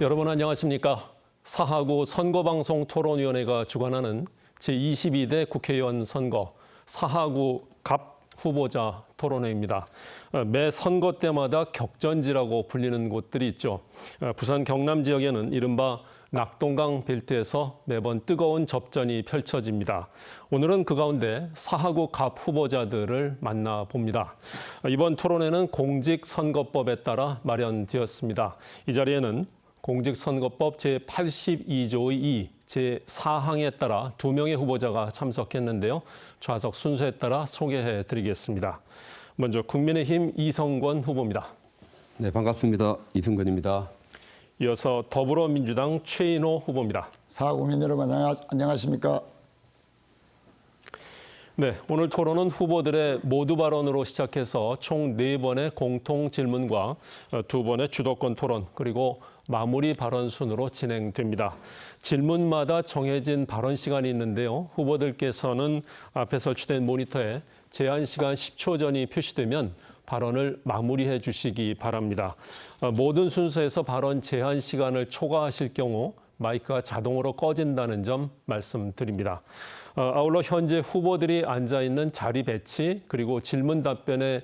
여러분 안녕하십니까? 사하구 선거방송 토론위원회가 주관하는 제22대 국회의원 선거 사하구 갑 후보자 토론회입니다. 매 선거 때마다 격전지라고 불리는 곳들이 있죠. 부산 경남 지역에는 이른바 낙동강 벨트에서 매번 뜨거운 접전이 펼쳐집니다. 오늘은 그 가운데 사하구 갑 후보자들을 만나봅니다. 이번 토론회는 공직선거법에 따라 마련되었습니다. 이 자리에는 공직선거법 제82조의 2, 제4항에 따라 2명의 후보자가 참석했는데요. 좌석 순서에 따라 소개해드리겠습니다. 먼저 국민의힘 이성권 후보입니다. 네, 반갑습니다. 이성권입니다. 이어서 더불어민주당 최인호 후보입니다. 사국민 여러분 안녕하십니까? 네, 오늘 토론은 후보들의 모두 발언으로 시작해서 총 4번의 공통 질문과 2번의 주도권 토론 그리고 마무리 발언 순으로 진행됩니다. 질문마다 정해진 발언 시간이 있는데요. 후보들께서는 앞에 설치된 모니터에 제한 시간 10초 전이 표시되면 발언을 마무리해 주시기 바랍니다. 모든 순서에서 발언 제한 시간을 초과하실 경우 마이크가 자동으로 꺼진다는 점 말씀드립니다. 아울러 현재 후보들이 앉아있는 자리 배치 그리고 질문 답변의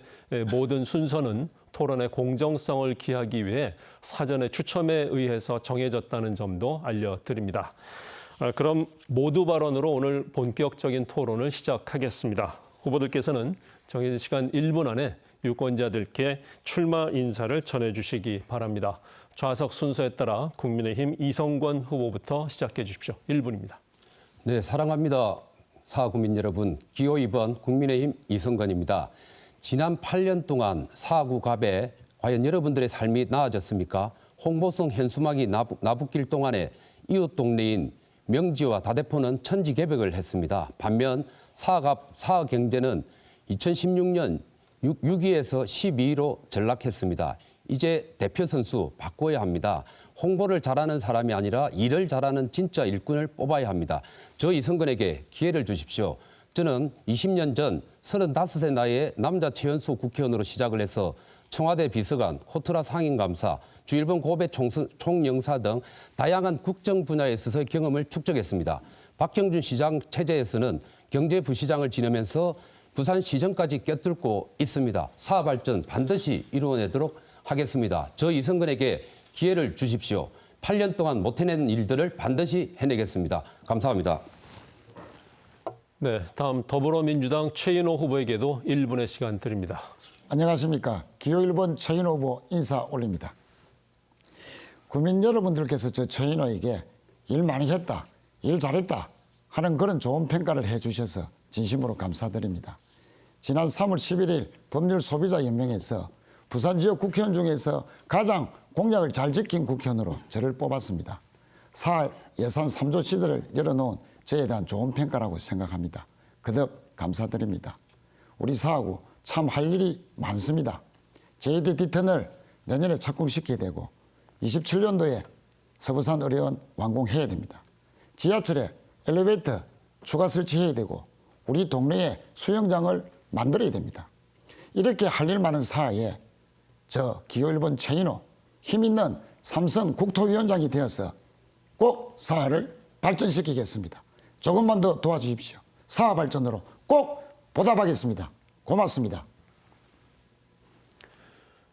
모든 순서는 토론의 공정성을 기하기 위해 사전에 추첨에 의해서 정해졌다는 점도 알려드립니다. 그럼 모두 발언으로 오늘 본격적인 토론을 시작하겠습니다. 후보들께서는 정해진 시간 1분 안에 유권자들께 출마 인사를 전해주시기 바랍니다. 좌석 순서에 따라 국민의힘 이성권 후보부터 시작해 주십시오. 1분입니다. 네, 사랑합니다. 사하구민 여러분, 기호 2번 국민의힘 이성권입니다. 지난 8년 동안 사하구 갑에 과연 여러분들의 삶이 나아졌습니까? 홍보성 현수막이 나붙길 동안에 이웃 동네인 명지와 다대포는 천지개벽을 했습니다. 반면 사하 경제는 2016년 6위에서 12위로 전락했습니다. 이제 대표 선수 바꿔야 합니다. 홍보를 잘하는 사람이 아니라 일을 잘하는 진짜 일꾼을 뽑아야 합니다. 저 이성권에게 기회를 주십시오. 저는 20년 전 35세 나이에 남자 최연소 국회의원으로 시작을 해서 청와대 비서관, 코트라 상임감사, 주일본 고배 총영사 등 다양한 국정 분야에 있어서의 경험을 축적했습니다. 박형준 시장 체제에서는 경제부시장을 지내면서 부산시정까지 꿰뚫고 있습니다. 사하 발전 반드시 이루어내도록 하겠습니다. 저 이성권에게 기회를 주십시오. 8년 동안 못 해낸 일들을 반드시 해내겠습니다. 감사합니다. 네, 다음 더불어민주당 최인호 후보에게도 1분의 시간 드립니다. 안녕하십니까? 기호 1번 최인호 후보 인사 올립니다. 국민 여러분들께서 저 최인호에게 일 많이 했다, 일 잘했다 하는 그런 좋은 평가를 해주셔서 진심으로 감사드립니다. 지난 3월 11일 법률소비자연맹에서 부산 지역 국회의원 중에서 가장 공약을 잘 지킨 국회의원으로 저를 뽑았습니다. 사하 예산 3조 시대를 열어놓은 저에 대한 좋은 평가라고 생각합니다. 거듭 감사드립니다. 우리 사하구 참 할 일이 많습니다. 제2대 D10을 내년에 착공시켜야 되고 27년도에 서부산 의료원 완공해야 됩니다. 지하철에 엘리베이터 추가 설치해야 되고 우리 동네에 수영장을 만들어야 됩니다. 이렇게 할 일 많은 사하에 저 기호 1번 최인호 힘있는 삼선 국토위원장이 되어서 꼭 사하를 발전시키겠습니다. 조금만 더 도와주십시오. 사하 발전으로 꼭 보답하겠습니다. 고맙습니다.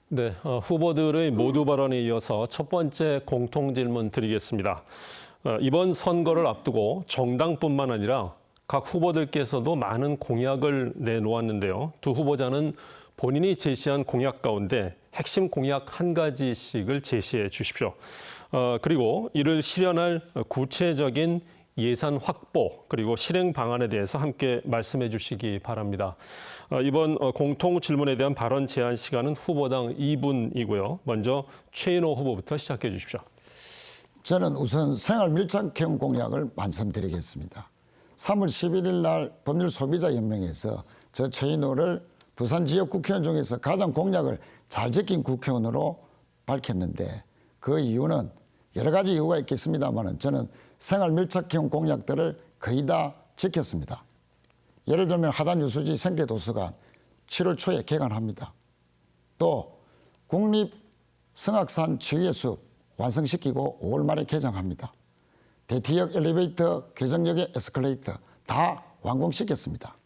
네, 후보들의 모두 발언에 이어서 첫 번째 공통 질문 드리겠습니다. 이번 선거를 앞두고 정당뿐만 아니라 각 후보들께서도 많은 공약을 내놓았는데요. 두 후보자는 본인이 제시한 공약 가운데 핵심 공약 한 가지씩을 제시해 주십시오. 그리고 이를 실현할 구체적인 예산 확보 그리고 실행 방안에 대해서 함께 말씀해 주시기 바랍니다. 이번 공통 질문에 대한 발언 제한 시간은 후보당 2분이고요. 먼저 최인호 후보부터 시작해 주십시오. 저는 우선 생활 밀착형 공약을 말씀드리겠습니다. 3월 11일 날 법률소비자연맹에서 저 최인호를 부산 지역 국회의원 중에서 가장 공약을 잘 지킨 국회의원으로 밝혔는데 그 이유는 여러 가지 이유가 있겠습니다만 저는 생활 밀착형 공약들을 거의 다 지켰습니다. 예를 들면 하단유수지 생태도서관 7월 초에 개관합니다. 또 국립성악산 치유의 숲 완성시키고 5월 말에 개장합니다. 대티역 엘리베이터, 괴정역의 에스컬레이터 다 완공시켰습니다.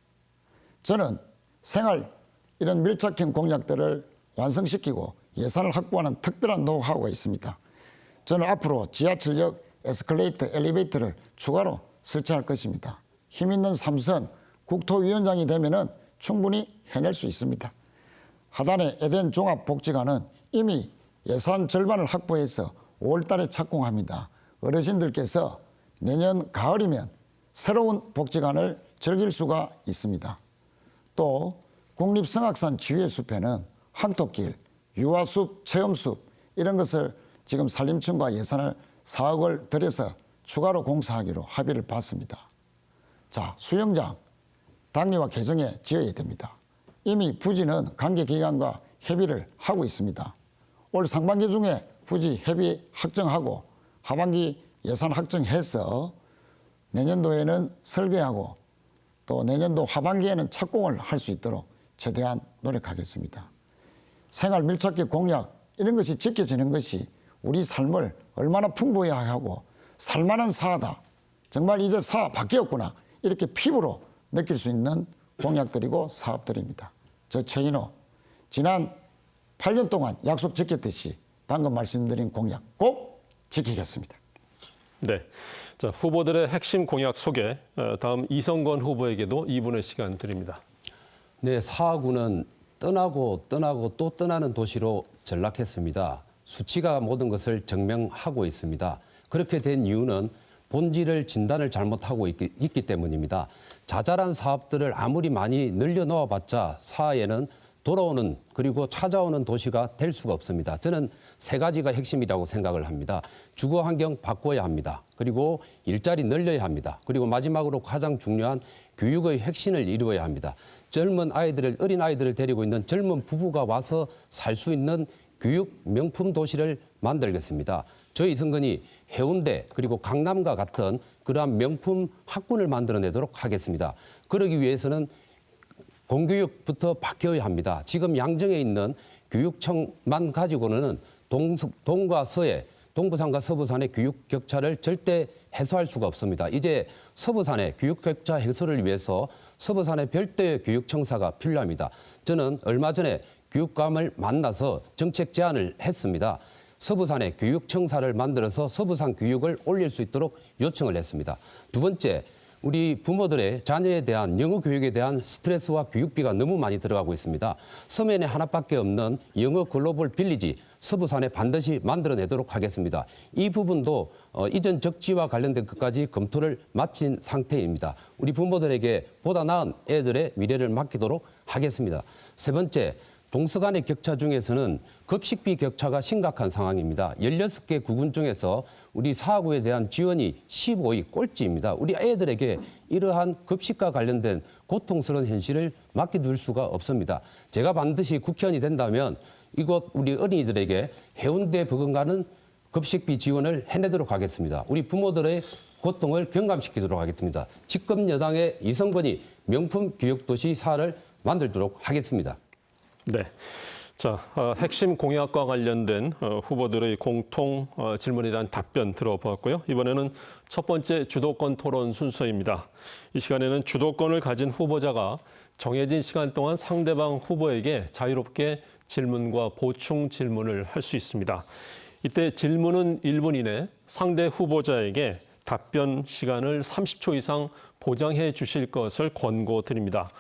저는 생활 이런 밀착형 공약들을 완성시키고 예산을 확보하는 특별한 노하우가 있습니다. 저는 앞으로 지하철역 에스컬레이터, 엘리베이터를 추가로 설치할 것입니다. 힘 있는 삼선 국토위원장이 되면은 충분히 해낼 수 있습니다. 하단의 에덴 종합복지관은 이미 예산 절반을 확보해서 5월 달에 착공합니다. 어르신들께서 내년 가을이면 새로운 복지관을 즐길 수가 있습니다. 또 국립성악산 지휘의 숲에는 항토길, 유아숲, 체험숲 이런 것을 지금 산림청과 예산을 4억을 들여서 추가로 공사하기로 합의를 봤습니다. 자, 수영장 당리와 개정에 지어야 됩니다. 이미 부지는 관계기관과 협의를 하고 있습니다. 올 상반기 중에 부지 협의 확정하고 하반기 예산 확정해서 내년도에는 설계하고 또 내년도 하반기에는 착공을 할 수 있도록 최대한 노력하겠습니다. 생활 밀착형 공약 이런 것이 지켜지는 것이 우리 삶을 얼마나 풍부해야 하고 살만한 사하다. 정말 이제 사하 바뀌었구나. 이렇게 피부로 느낄 수 있는 공약들이고 사업들입니다. 저 최인호 지난 8년 동안 약속 지켰듯이 방금 말씀드린 공약 꼭 지키겠습니다. 네. 자, 후보들의 핵심 공약 소개, 다음 이성건 후보에게도 2분의 시간 드립니다. 네, 사하구는 떠나고 또 떠나는 도시로 전락했습니다. 수치가 모든 것을 증명하고 있습니다. 그렇게 된 이유는 본질을 진단을 잘못하고 있기 때문입니다. 자잘한 사업들을 아무리 많이 늘려놓아봤자 사하에는 돌아오는 그리고 찾아오는 도시가 될 수가 없습니다. 저는 세 가지가 핵심이라고 생각을 합니다. 주거 환경 바꿔야 합니다. 그리고 일자리 늘려야 합니다. 그리고 마지막으로 가장 중요한 교육의 혁신을 이루어야 합니다. 젊은 아이들을 어린 아이들을 데리고 있는 젊은 부부가 와서 살 수 있는 교육 명품 도시를 만들겠습니다. 저희 이성건이 해운대 그리고 강남과 같은 그러한 명품 학군을 만들어내도록 하겠습니다. 그러기 위해서는 공교육부터 바뀌어야 합니다. 지금 양정에 있는 교육청만 가지고는 동과 서해, 동부산과 서부산의 교육 격차를 절대 해소할 수가 없습니다. 이제 서부산의 교육 격차 해소를 위해서 서부산의 별도의 교육청사가 필요합니다. 저는 얼마 전에 교육감을 만나서 정책 제안을 했습니다. 서부산의 교육청사를 만들어서 서부산 교육을 올릴 수 있도록 요청을 했습니다. 두 번째, 우리 부모들의 자녀에 대한 영어 교육에 대한 스트레스와 교육비가 너무 많이 들어가고 있습니다. 서면에 하나밖에 없는 영어 글로벌 빌리지 서부산에 반드시 만들어내도록 하겠습니다. 이 부분도 이전 적지와 관련된 것까지 검토를 마친 상태입니다. 우리 부모들에게 보다 나은 애들의 미래를 맡기도록 하겠습니다. 세 번째, 동서 간의 격차 중에서는 급식비 격차가 심각한 상황입니다. 16개 구군 중에서 우리 사하구에 대한 지원이 15위 꼴찌입니다. 우리 애들에게 이러한 급식과 관련된 고통스러운 현실을 맡겨둘 수가 없습니다. 제가 반드시 국회의원이 된다면 이곳 우리 어린이들에게 해운대 버금가는 급식비 지원을 해내도록 하겠습니다. 우리 부모들의 고통을 경감시키도록 하겠습니다. 집권 여당의 이성건이 명품 교육도시 사를 만들도록 하겠습니다. 네. 자, 핵심 공약과 관련된 후보들의 공통 질문에 대한 답변 들어보았고요. 이번에는 첫 번째 주도권 토론 순서입니다. 이 시간에는 주도권을 가진 후보자가 정해진 시간 동안 상대방 후보에게 자유롭게 질문과 보충 질문을 할 수 있습니다. 이때 질문은 1분 이내, 상대 후보자에게 답변 시간을 30초 이상 보장해 주실 것을 권고드립니다.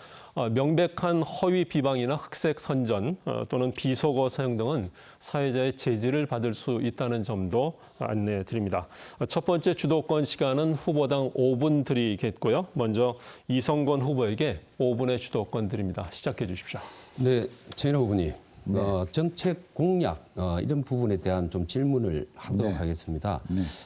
명백한 허위 비방이나 흑색 선전 또는 비속어 사용 등은 사회자의 제지를 받을 수 있다는 점도 안내해 드립니다. 첫 번째 주도권 시간은 후보당 5분 드리겠고요. 먼저 이성건 후보에게 5분의 주도권 드립니다. 시작해 주십시오. 네, 최인호 후보님. 정책 공약 이런 부분에 대한 좀 질문을 하도록 하겠습니다.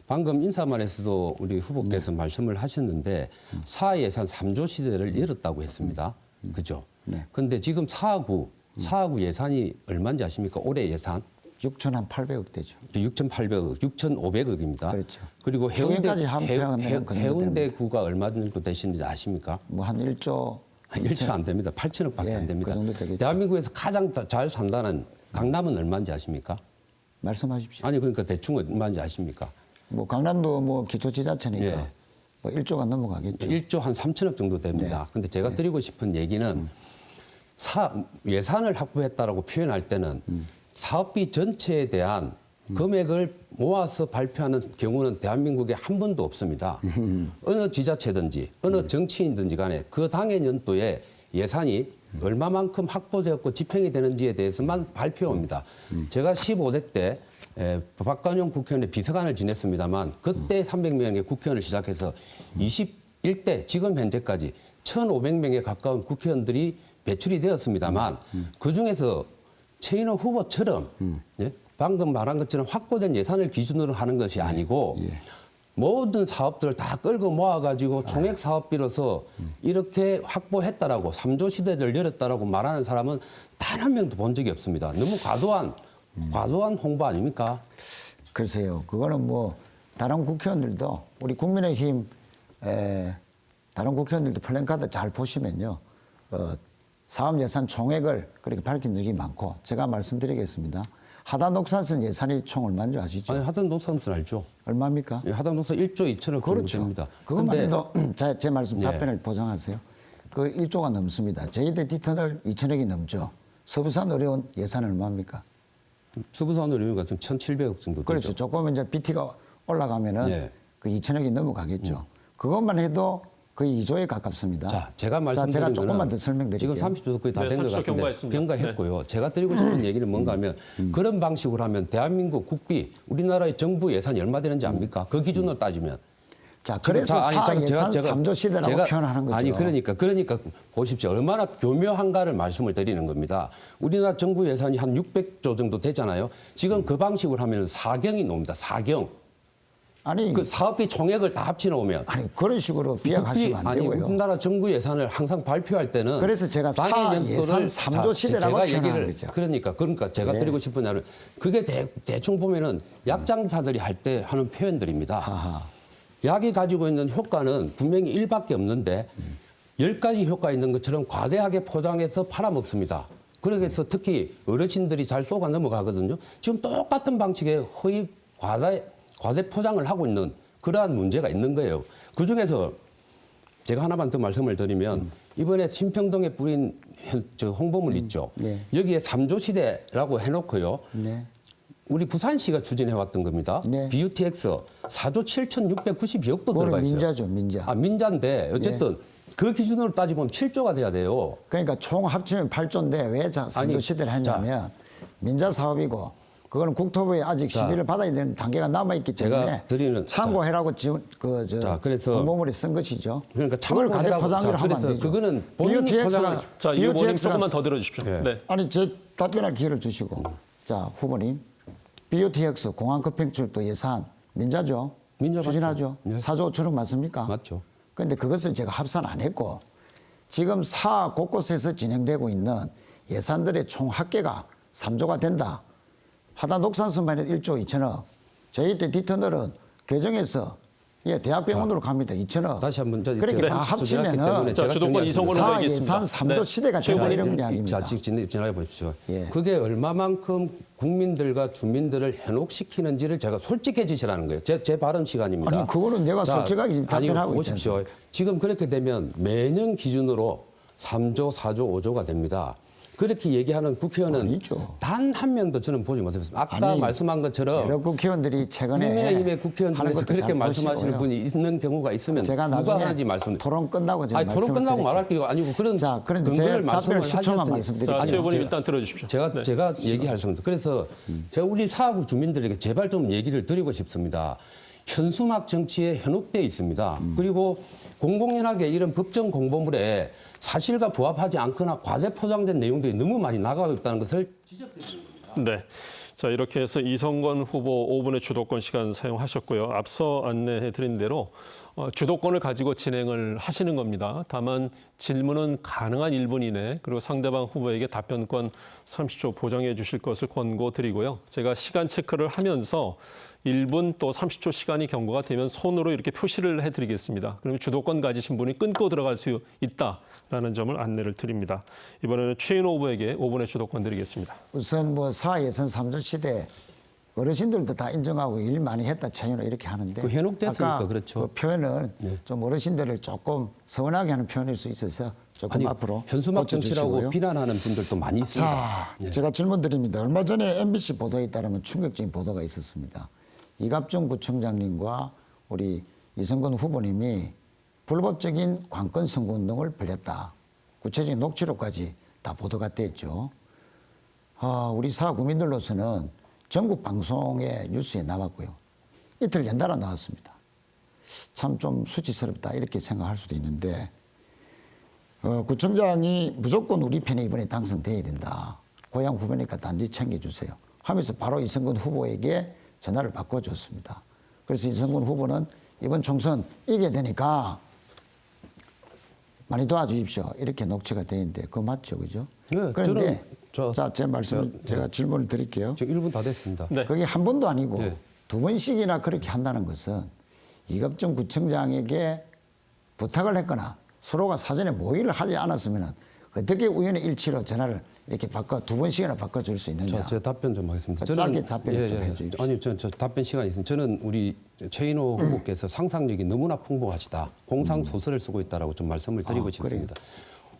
방금 인사말에서도 우리 후보께서 말씀을 하셨는데 사하 예산 3조 시대를 열었다고 했습니다. 그죠? 그런데 지금 사하구 예산이 얼마인지 아십니까? 올해 예산? 6,800억 되죠. 6,800억, 6,500억입니다. 그렇죠. 그리고 해운대까지 해운대구가 얼마 정도 되시는지 아십니까? 뭐 한 1조 1조 안 됩니다. 8천억밖에 안 됩니다. 그 정도 되겠죠. 대한민국에서 가장 잘 산다는 강남은 얼마인지 아십니까? 말씀하십시오. 아니 그러니까 대충 얼마인지 아십니까? 뭐 강남도 뭐 기초지자체니까 예. 뭐 1조가 넘어가겠죠. 1조 한 3천억 정도 됩니다. 근데 제가 드리고 싶은 얘기는 예산을 확보했다라고 표현할 때는 사업비 전체에 대한 금액을 모아서 발표하는 경우는 대한민국에 한 번도 없습니다. 어느 지자체든지 어느 정치인든지 간에 그 당의 연도에 예산이 얼마만큼 확보되었고 집행이 되는지에 대해서만 발표합니다. 제가 15대 때 박관용 국회의원의 비서관을 지냈습니다만 그때 300명의 국회의원을 시작해서 21대 지금 현재까지 1,500명에 가까운 국회의원들이 배출이 되었습니다만 그중에서 최인호 후보처럼 예? 방금 말한 것처럼 확보된 예산을 기준으로 하는 것이 아니고 모든 사업들을 다 끌고 모아가지고 총액 사업비로서 이렇게 확보했다라고 3조 시대를 열었다라고 말하는 사람은 단 한 명도 본 적이 없습니다. 너무 과도한 홍보 아닙니까? 글쎄요. 그거는 뭐 다른 국회의원들도 우리 국민의힘 다른 국회의원들도 플랜카드 잘 보시면요. 사업 예산 총액을 그렇게 밝힌 적이 많고 제가 말씀드리겠습니다. 하단 녹산선 예산이 총 얼마인 줄 아시죠? 아니 하단 녹산선 알죠? 얼마입니까? 예, 하단 녹산 1조 2천억 정도 그렇죠. 됩니다. 그것만 근데 해도 제 말씀 예. 답변을 보장하세요. 그 1조가 넘습니다. 제2대 디터널 2천억이 넘죠. 서부산 어려운 예산 얼마입니까? 수부산 의료 같은 1,700억 정도 그렇죠. 되죠. 조금 이제 BT가 올라가면은 예. 그 2천억이 넘어가겠죠. 그것만 해도 거의 2조에 가깝습니다. 자, 제가 말씀드린 제가 거는 조금만 더 설명드릴게요. 지금 30조 거의 다 네, 된 것 30조 같은데 경과했습니다. 경과했고요. 제가 드리고 싶은 얘기는 뭔가 하면 그런 방식으로 하면 대한민국 국비, 우리나라의 정부 예산이 얼마 되는지 압니까? 그 기준으로 따지면. 자, 그래서 예산 3조 시대라고 표현하는 거죠. 아니 그러니까 보십시오. 얼마나 교묘한가를 말씀을 드리는 겁니다. 우리나라 정부 예산이 한 600조 정도 되잖아요. 지금 그 방식으로 하면 4경이 나옵니다. 4경. 아니, 그 사업비 총액을 다 합쳐 놓으면 아니 그런 식으로 비약하시면 안 되고요. 우리나라 정부 예산을 항상 발표할 때는 그래서 제가 예산 3조 시대라고 표현하는 거죠. 그러니까 제가 드리고 싶은 말은 그게 대충 보면은 약장사들이 할 때 하는 표현들입니다. 아하. 약이 가지고 있는 효과는 분명히 1밖에 없는데 10가지 효과 있는 것처럼 과대하게 포장해서 팔아먹습니다. 그래서 특히 어르신들이 잘 속아 넘어가거든요. 지금 똑같은 방식의 허위 과대 포장을 하고 있는 그러한 문제가 있는 거예요. 그중에서 제가 하나만 더 말씀을 드리면 이번에 신평동에 뿌린 홍보물 있죠. 네. 여기에 3조 시대라고 해놓고요. 네. 우리 부산시가 추진해왔던 겁니다. 네. BUTX 4조 7,692억도 들어가 그거는 있어요. 민자죠, 민자. 아, 민자인데 어쨌든 그 기준으로 따지면 7조가 돼야 돼요. 그러니까 총 합치면 8조인데 왜 3조 시대를 했냐면 민자 사업이고 그거는 국토부에 아직 심의를 받아야 되는 단계가 남아있기 때문에 참고해라고 그래서 공보물에 쓴 것이죠. 그러니까 그걸 가대 포장을 하면 안 되죠. 그거는 본인이 포장을. 자, 이 후보님 조금만 더 들어주십시오. 네. 네. 아니 제 답변할 기회를 주시고 자 후보님 BOTX 공항급행철도 예산 민자죠. 민자 추진하죠. 맞죠. 네. 4조 5천억 맞습니까? 맞죠. 그런데 그것을 제가 합산 안 했고 지금 사 곳곳에서 진행되고 있는 예산들의 총 합계가 3조가 된다. 하단 녹산선만 해도 1조 2천억. 저희 때 디터널은 교정에서 대학병원으로 갑니다. 2천억. 다시 한번 그렇게 다 합치면은 자, 주도권 이성원 후보 사 얘기했습니다. 예산 3조 시대가 되고 이런 이야기입니다. 자, 지나가 보십시오. 예. 그게 얼마만큼 국민들과 주민들을 현혹시키는지를 제가 솔직해지시라는 거예요. 제 발언 시간입니다. 아니 그거는 내가 솔직하게 지금 답변하고 보십시오. 지금 그렇게 되면 매년 기준으로 3조, 4조, 5조가 됩니다. 그렇게 얘기하는 국회의원은 아니죠. 단 한 명도 저는 보지 못했습니다. 아까 아니, 말씀한 것처럼 여러 국회의원들이 최근에 국민의힘의 국회의원 하는 중에서 것도 그렇게 잘 말씀하시는 보시고요. 분이 있는 경우가 있으면 제가 누가 나중에 하는지 말씀. 토론 끝나고 제가 토론 끝나고 말씀을 말할 게 아니고 그런 자, 그런데 근거를 제가 답변을 말씀을 10초만 하셨더니 말씀드릴게요. 자, 아니, 최 후보님 제가- 일단 들어주십시오. 제가 얘기할 성도. 그래서 제가 우리 사하구 주민들에게 제발 좀 얘기를 드리고 싶습니다. 현수막 정치에 현혹돼 있습니다. 그리고 공공연하게 이런 법정 공보물에 사실과 부합하지 않거나 과대 포장된 내용들이 너무 많이 나가고 있다는 것을 지적드립니다. 네. 자, 이렇게 해서 이성건 후보 5분의 주도권 시간 사용하셨고요. 앞서 안내해 드린 대로 주도권을 가지고 진행을 하시는 겁니다. 다만 질문은 가능한 1분 이내 그리고 상대방 후보에게 답변권 30초 보장해 주실 것을 권고드리고요. 제가 시간 체크를 하면서 1분 또 30초 시간이 경과가 되면 손으로 이렇게 표시를 해드리겠습니다. 그러면 주도권 가지신 분이 끊고 들어갈 수 있다라는 점을 안내를 드립니다. 이번에는 최인호 후보에게 5분의 주도권 드리겠습니다. 우선 뭐 사 예산 3조 시대 어르신들도 다 인정하고 일 많이 했다 최인호 이렇게 하는데 그 현혹됐으니까 아까 그렇죠. 그 표현은 좀 어르신들을 조금 서운하게 하는 표현일 수 있어서 조금 아니, 앞으로 현수막 정치라고 고쳐주시고요. 비난하는 분들도 많이 있습니다. 자, 제가 질문 드립니다. 얼마 전에 MBC 보도에 따르면 충격적인 보도가 있었습니다. 이갑종 구청장님과 우리 이성근 후보님이 불법적인 관권 선거운동을 벌였다. 구체적인 녹취록까지 다 보도가 됐죠. 우리 사구민들로서는 전국 방송의 뉴스에 나왔고요. 이틀 연달아 나왔습니다. 참 좀 수치스럽다 이렇게 생각할 수도 있는데 구청장이 무조건 우리 편에 이번에 당선돼야 된다. 고향 후보니까 단지 챙겨주세요. 하면서 바로 이성근 후보에게 전화를 바꿔줬습니다. 그래서 이성근 후보는 이번 총선 이겨야 되니까 많이 도와주십시오. 이렇게 녹취가 되어 있는데 그거 맞죠, 그죠? 네, 그런데 저는 자, 제 말씀 제가 질문을 드릴게요. 지금 1분 다 됐습니다. 네. 그게 한 번도 아니고 네. 두 번씩이나 그렇게 한다는 것은 이갑종 구청장에게 부탁을 했거나 서로가 사전에 모의를 하지 않았으면 어떻게 우연의 일치로 전화를 이렇게 두 번씩이나 바꿔줄 수 있느냐. 제 답변 좀 하겠습니다. 짧게 답변 좀 해주십시오. 아니, 저 답변 시간이 있습니다. 저는 우리 최인호 후보께서 상상력이 너무나 풍부하시다. 공상 소설을 쓰고 있다라고 좀 말씀을 드리고 싶습니다.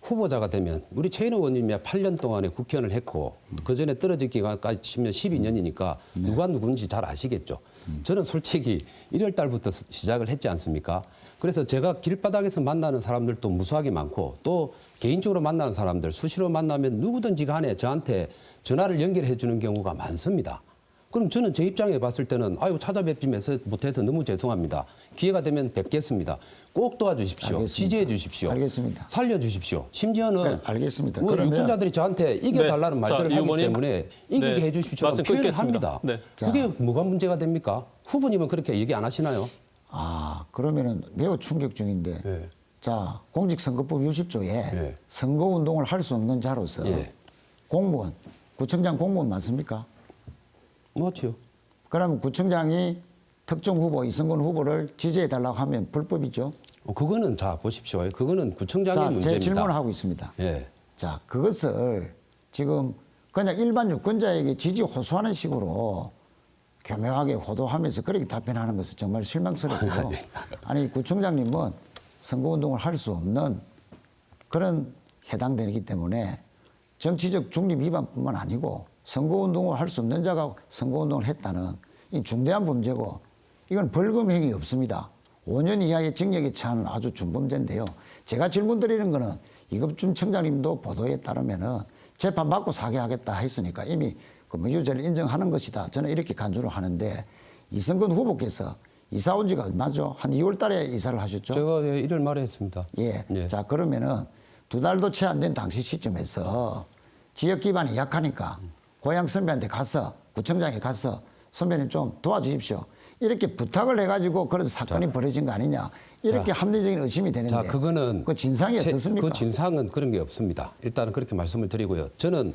후보자가 되면 우리 최인호 의원님이 8년 동안에 국회의원을 했고 그 전에 떨어질 기간까지 치면 12년이니까 누가 누군지 잘 아시겠죠. 저는 솔직히 1월 달부터 시작을 했지 않습니까? 그래서 제가 길바닥에서 만나는 사람들도 무수하게 많고 또 개인적으로 만나는 사람들 수시로 만나면 누구든지 간에 저한테 전화를 연결해 주는 경우가 많습니다. 그럼 저는 제 입장에 봤을 때는 아유 찾아뵙지 못해서 너무 죄송합니다. 기회가 되면 뵙겠습니다. 꼭 도와주십시오. 알겠습니다. 지지해 주십시오. 알겠습니다. 살려주십시오. 심지어는 그래, 알겠습니다. 뭐 그러면 유권자들이 저한테 이겨달라는 네. 자, 말들을 이 하기 후보님. 때문에 이기게 네. 해주십시오. 말씀 표현을 끊겠습니다. 합니다. 네. 그게 뭐가 문제가 됩니까? 후보님은 그렇게 얘기 안 하시나요? 그러면은 매우 충격 중인데 네. 자, 공직선거법 60조에 네. 선거운동을 할 수 없는 자로서 예. 공무원, 구청장 공무원 맞습니까? 맞죠. 그럼 구청장이 특정 후보, 이성근 후보를 지지해달라고 하면 불법이죠. 그거는 자 보십시오. 그거는 구청장의 자, 문제입니다. 제 질문을 하고 있습니다. 예. 자, 그것을 지금 그냥 일반 유권자에게 지지 호소하는 식으로 교묘하게 호도하면서 그렇게 답변하는 것은 정말 실망스럽고요. 아니, 구청장님은 선거운동을 할 수 없는 그런 해당되기 때문에 정치적 중립 위반뿐만 아니고 선거운동을 할 수 없는 자가 선거운동을 했다는 이 중대한 범죄고 이건 벌금 행위 없습니다. 5년 이하의 징역에 처하는 아주 중범죄인데요. 제가 질문 드리는 거는 이갑종 청장님도 보도에 따르면은 재판받고 사과하겠다 했으니까 이미 그 무죄를 인정하는 것이다. 저는 이렇게 간주를 하는데 이성근 후보께서 이사 온 지가 얼마죠? 한 2월 달에 이사를 하셨죠? 제가 1월 말에 했습니다. 예. 예. 자, 그러면은 2달도 채 안 된 당시 시점에서 지역 기반이 약하니까 고향 선배한테 가서 구청장에 가서 선배님 좀 도와주십시오. 이렇게 부탁을 해가지고 그래서 사건이 벌어진 거 아니냐. 이렇게 합리적인 의심이 되는데. 자, 그거는 그 진상이 어떻습니까? 그 진상은 그런 게 없습니다. 일단은 그렇게 말씀을 드리고요. 저는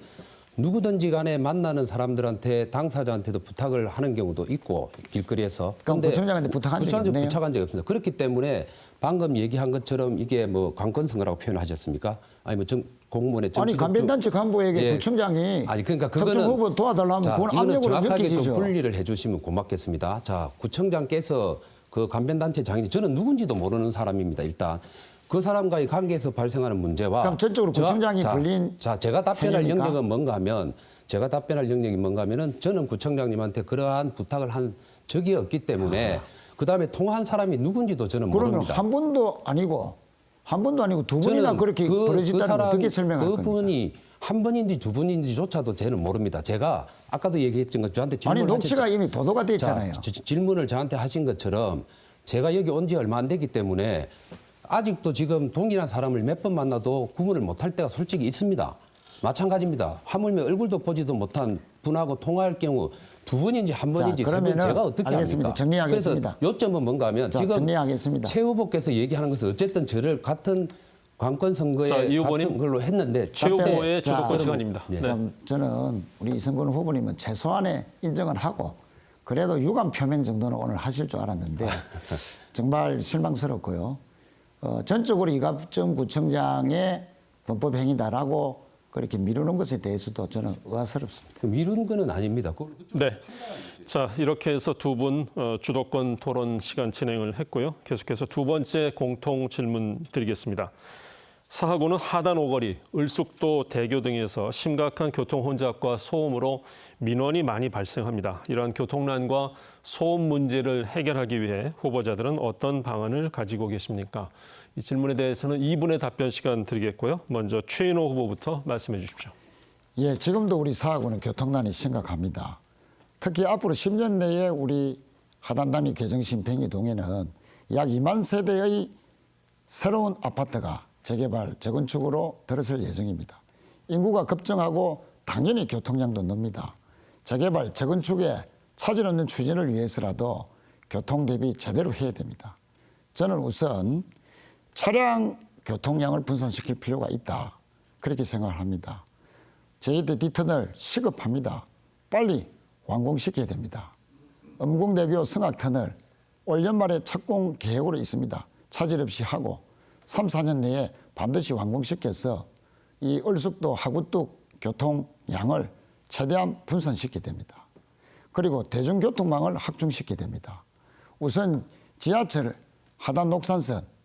누구든지 간에 만나는 사람들한테 당사자한테도 부탁을 하는 경우도 있고 길거리에서. 그럼 근데 구청장한테 부탁한 적이 구청장한테 없네요? 부탁한 적이 없습니다. 그렇기 때문에 방금 얘기한 것처럼 이게 뭐 관권 선거라고 표현하셨습니까? 아니 뭐 공무원의 아니, 정치적 간변단체 간부에게 예. 구청장이 아니 그러니까 특정 그거는 후보 도와달라면 자, 그건 이거는 압력으로 정확하게 느껴지죠. 좀 분리를 해주시면 고맙겠습니다. 자, 구청장께서 그 간변단체 장인이 저는 누군지도 모르는 사람입니다. 일단 그 사람과의 관계에서 발생하는 문제와 그럼 전적으로 구청장이 불린 자, 제가 답변할 행위입니까? 영역은 뭔가 하면은 저는 구청장님한테 그러한 부탁을 한 적이 없기 때문에 그다음에 통화한 사람이 누군지도 저는 그러면 모릅니다. 한 번도 아니고 두 번이나 저는 그렇게 벌어졌다는 걸 어떻게 설명할 겁니까? 그분이 한 번인지 두 번인지조차도 저는 모릅니다. 제가 아까도 얘기했던 것 저한테 아니, 질문을 녹취가 이미 보도가 됐잖아요. 질문을 저한테 하신 것처럼 제가 여기 온 지 얼마 안 됐기 때문에 아직도 지금 동일한 사람을 몇 번 만나도 구분을 못할 때가 솔직히 있습니다. 마찬가지입니다. 하물며 얼굴도 보지도 못한 분하고 통화할 경우 두 번인지 한 번인지 세 번 그러면은 제가 어떻게 알겠습니다. 합니까? 정리하겠습니다. 그래서 요점은 뭔가 하면 자, 지금 정리하겠습니다. 최 후보께서 얘기하는 것은 어쨌든 저를 같은 관권 선거에 자, 이 후보님, 같은 걸로 했는데 최 후보의 자, 주도권 시간입니다. 예. 네. 좀 저는 우리 이성근 후보님은 최소한의 인정을 하고 그래도 유감 표명 정도는 오늘 하실 줄 알았는데 정말 실망스럽고요. 전적으로 이갑종 구청장의 범법 행위다라고 그렇게 미루는 것에 대해서도 저는 의아스럽습니다. 미룬 거는 아닙니다. 네. 자, 이렇게 해서 두 분 주도권 토론 시간 진행을 했고요. 계속해서 두 번째 공통 질문 드리겠습니다. 사하구는 하단 오거리, 을숙도 대교 등에서 심각한 교통 혼잡과 소음으로 민원이 많이 발생합니다. 이러한 교통난과 소음 문제를 해결하기 위해 후보자들은 어떤 방안을 가지고 계십니까? 이 질문에 대해서는 2분의 답변 시간 드리겠고요. 먼저 최인호 후보부터 말씀해 주십시오. 예, 지금도 우리 사하구는 교통난이 심각합니다. 특히 앞으로 10년 내에 우리 하단단위 개정신 팽이동에는 약 2만 세대의 새로운 아파트가 재개발, 재건축으로 들어설 예정입니다. 인구가 급증하고 당연히 교통량도 늡니다. 재개발, 재건축에 차질 없는 추진을 위해서라도 교통 대비 제대로 해야 됩니다. 저는 우선 차량 교통량을 분산시킬 필요가 있다. 그렇게 생각을 합니다. 제2대 D터널 시급합니다. 빨리 완공시켜야 됩니다. 음궁대교 성악터널 올 연말에 착공 계획으로 있습니다. 차질 없이 하고 3, 4년 내에 반드시 완공시켜서 이 을숙도 하구뚝 교통량을 최대한 분산시켜야 됩니다. 그리고 대중교통망을 확충시켜야 됩니다. 우선 지하철 하단 녹산선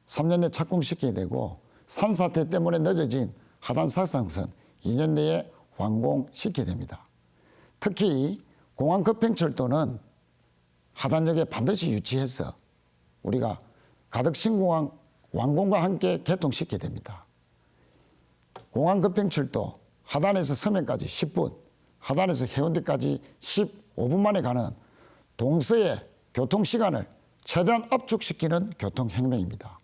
3년 내에 착공시켜야 되고 산사태 때문에 늦어진 하단 사상선 2년 내에 완공시켜야 됩니다. 특히 공항 급행철도는 하단역에 반드시 유치해서 우리가 가덕 신공항 완공과 함께 개통시켜야 됩니다. 공항 급행철도 하단에서 서면까지 10분, 하단에서 해운대까지 15분 만에 가는 동서의 교통시간을 최대한 압축시키는 교통혁명입니다.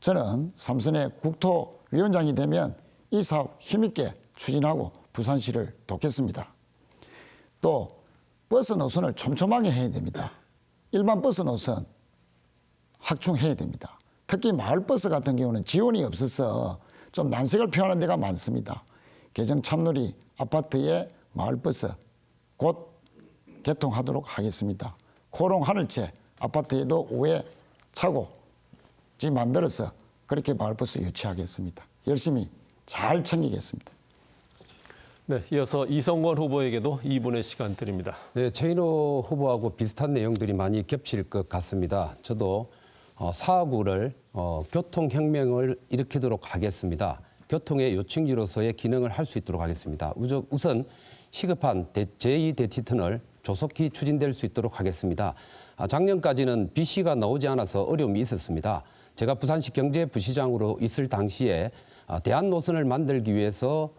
저는 삼선의 국토위원장이 되면 이 사업 힘있게 추진하고 부산시를 돕겠습니다. 또 버스 노선을 촘촘하게 해야 됩니다. 일반 버스 노선 확충해야 됩니다. 특히 마을버스 같은 경우는 지원이 없어서 좀 난색을 표하는 데가 많습니다. 개정 참놀이 아파트에 마을버스 곧 개통하도록 하겠습니다. 코롱 하늘채 아파트에도 5회 차고지 만들어서 그렇게 마을버스 유치하겠습니다. 열심히 잘 챙기겠습니다. 네, 이어서 이성권 후보에게도 2분의 시간 드립니다. 네, 최인호 후보하고 비슷한 내용들이 많이 겹칠 것 같습니다. 저도 사하구를 교통혁명을 일으키도록 하겠습니다. 교통의 요충지로서의 기능을 할 수 있도록 하겠습니다. 우선 시급한 제2대티터널 조속히 추진될 수 있도록 하겠습니다. 작년까지는 BC가 나오지 않아서 어려움이 있었습니다. 제가 부산시 경제부시장으로 있을 당시에 대안노선을 만들기 위해서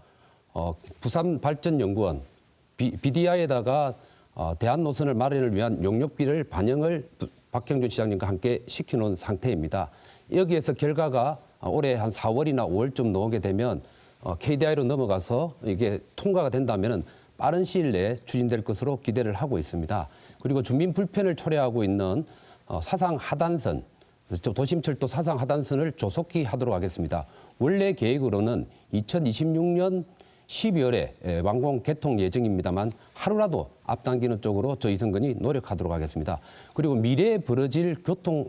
부산발전연구원 BDI에다가 대안노선을 마련을 위한 용역비를 반영을 박형준 시장님과 함께 시켜놓은 상태입니다. 여기에서 결과가 올해 한 4월이나 5월쯤 나오게 되면 KDI로 넘어가서 이게 통과가 된다면 빠른 시일 내에 추진될 것으로 기대를 하고 있습니다. 그리고 주민 불편을 초래하고 있는 사상 하단선, 도심철도 사상 하단선을 조속히 하도록 하겠습니다. 원래 계획으로는 2026년 12월에 완공 개통 예정입니다만 하루라도 앞당기는 쪽으로 저 이성근이 노력하도록 하겠습니다. 그리고 미래에 벌어질 교통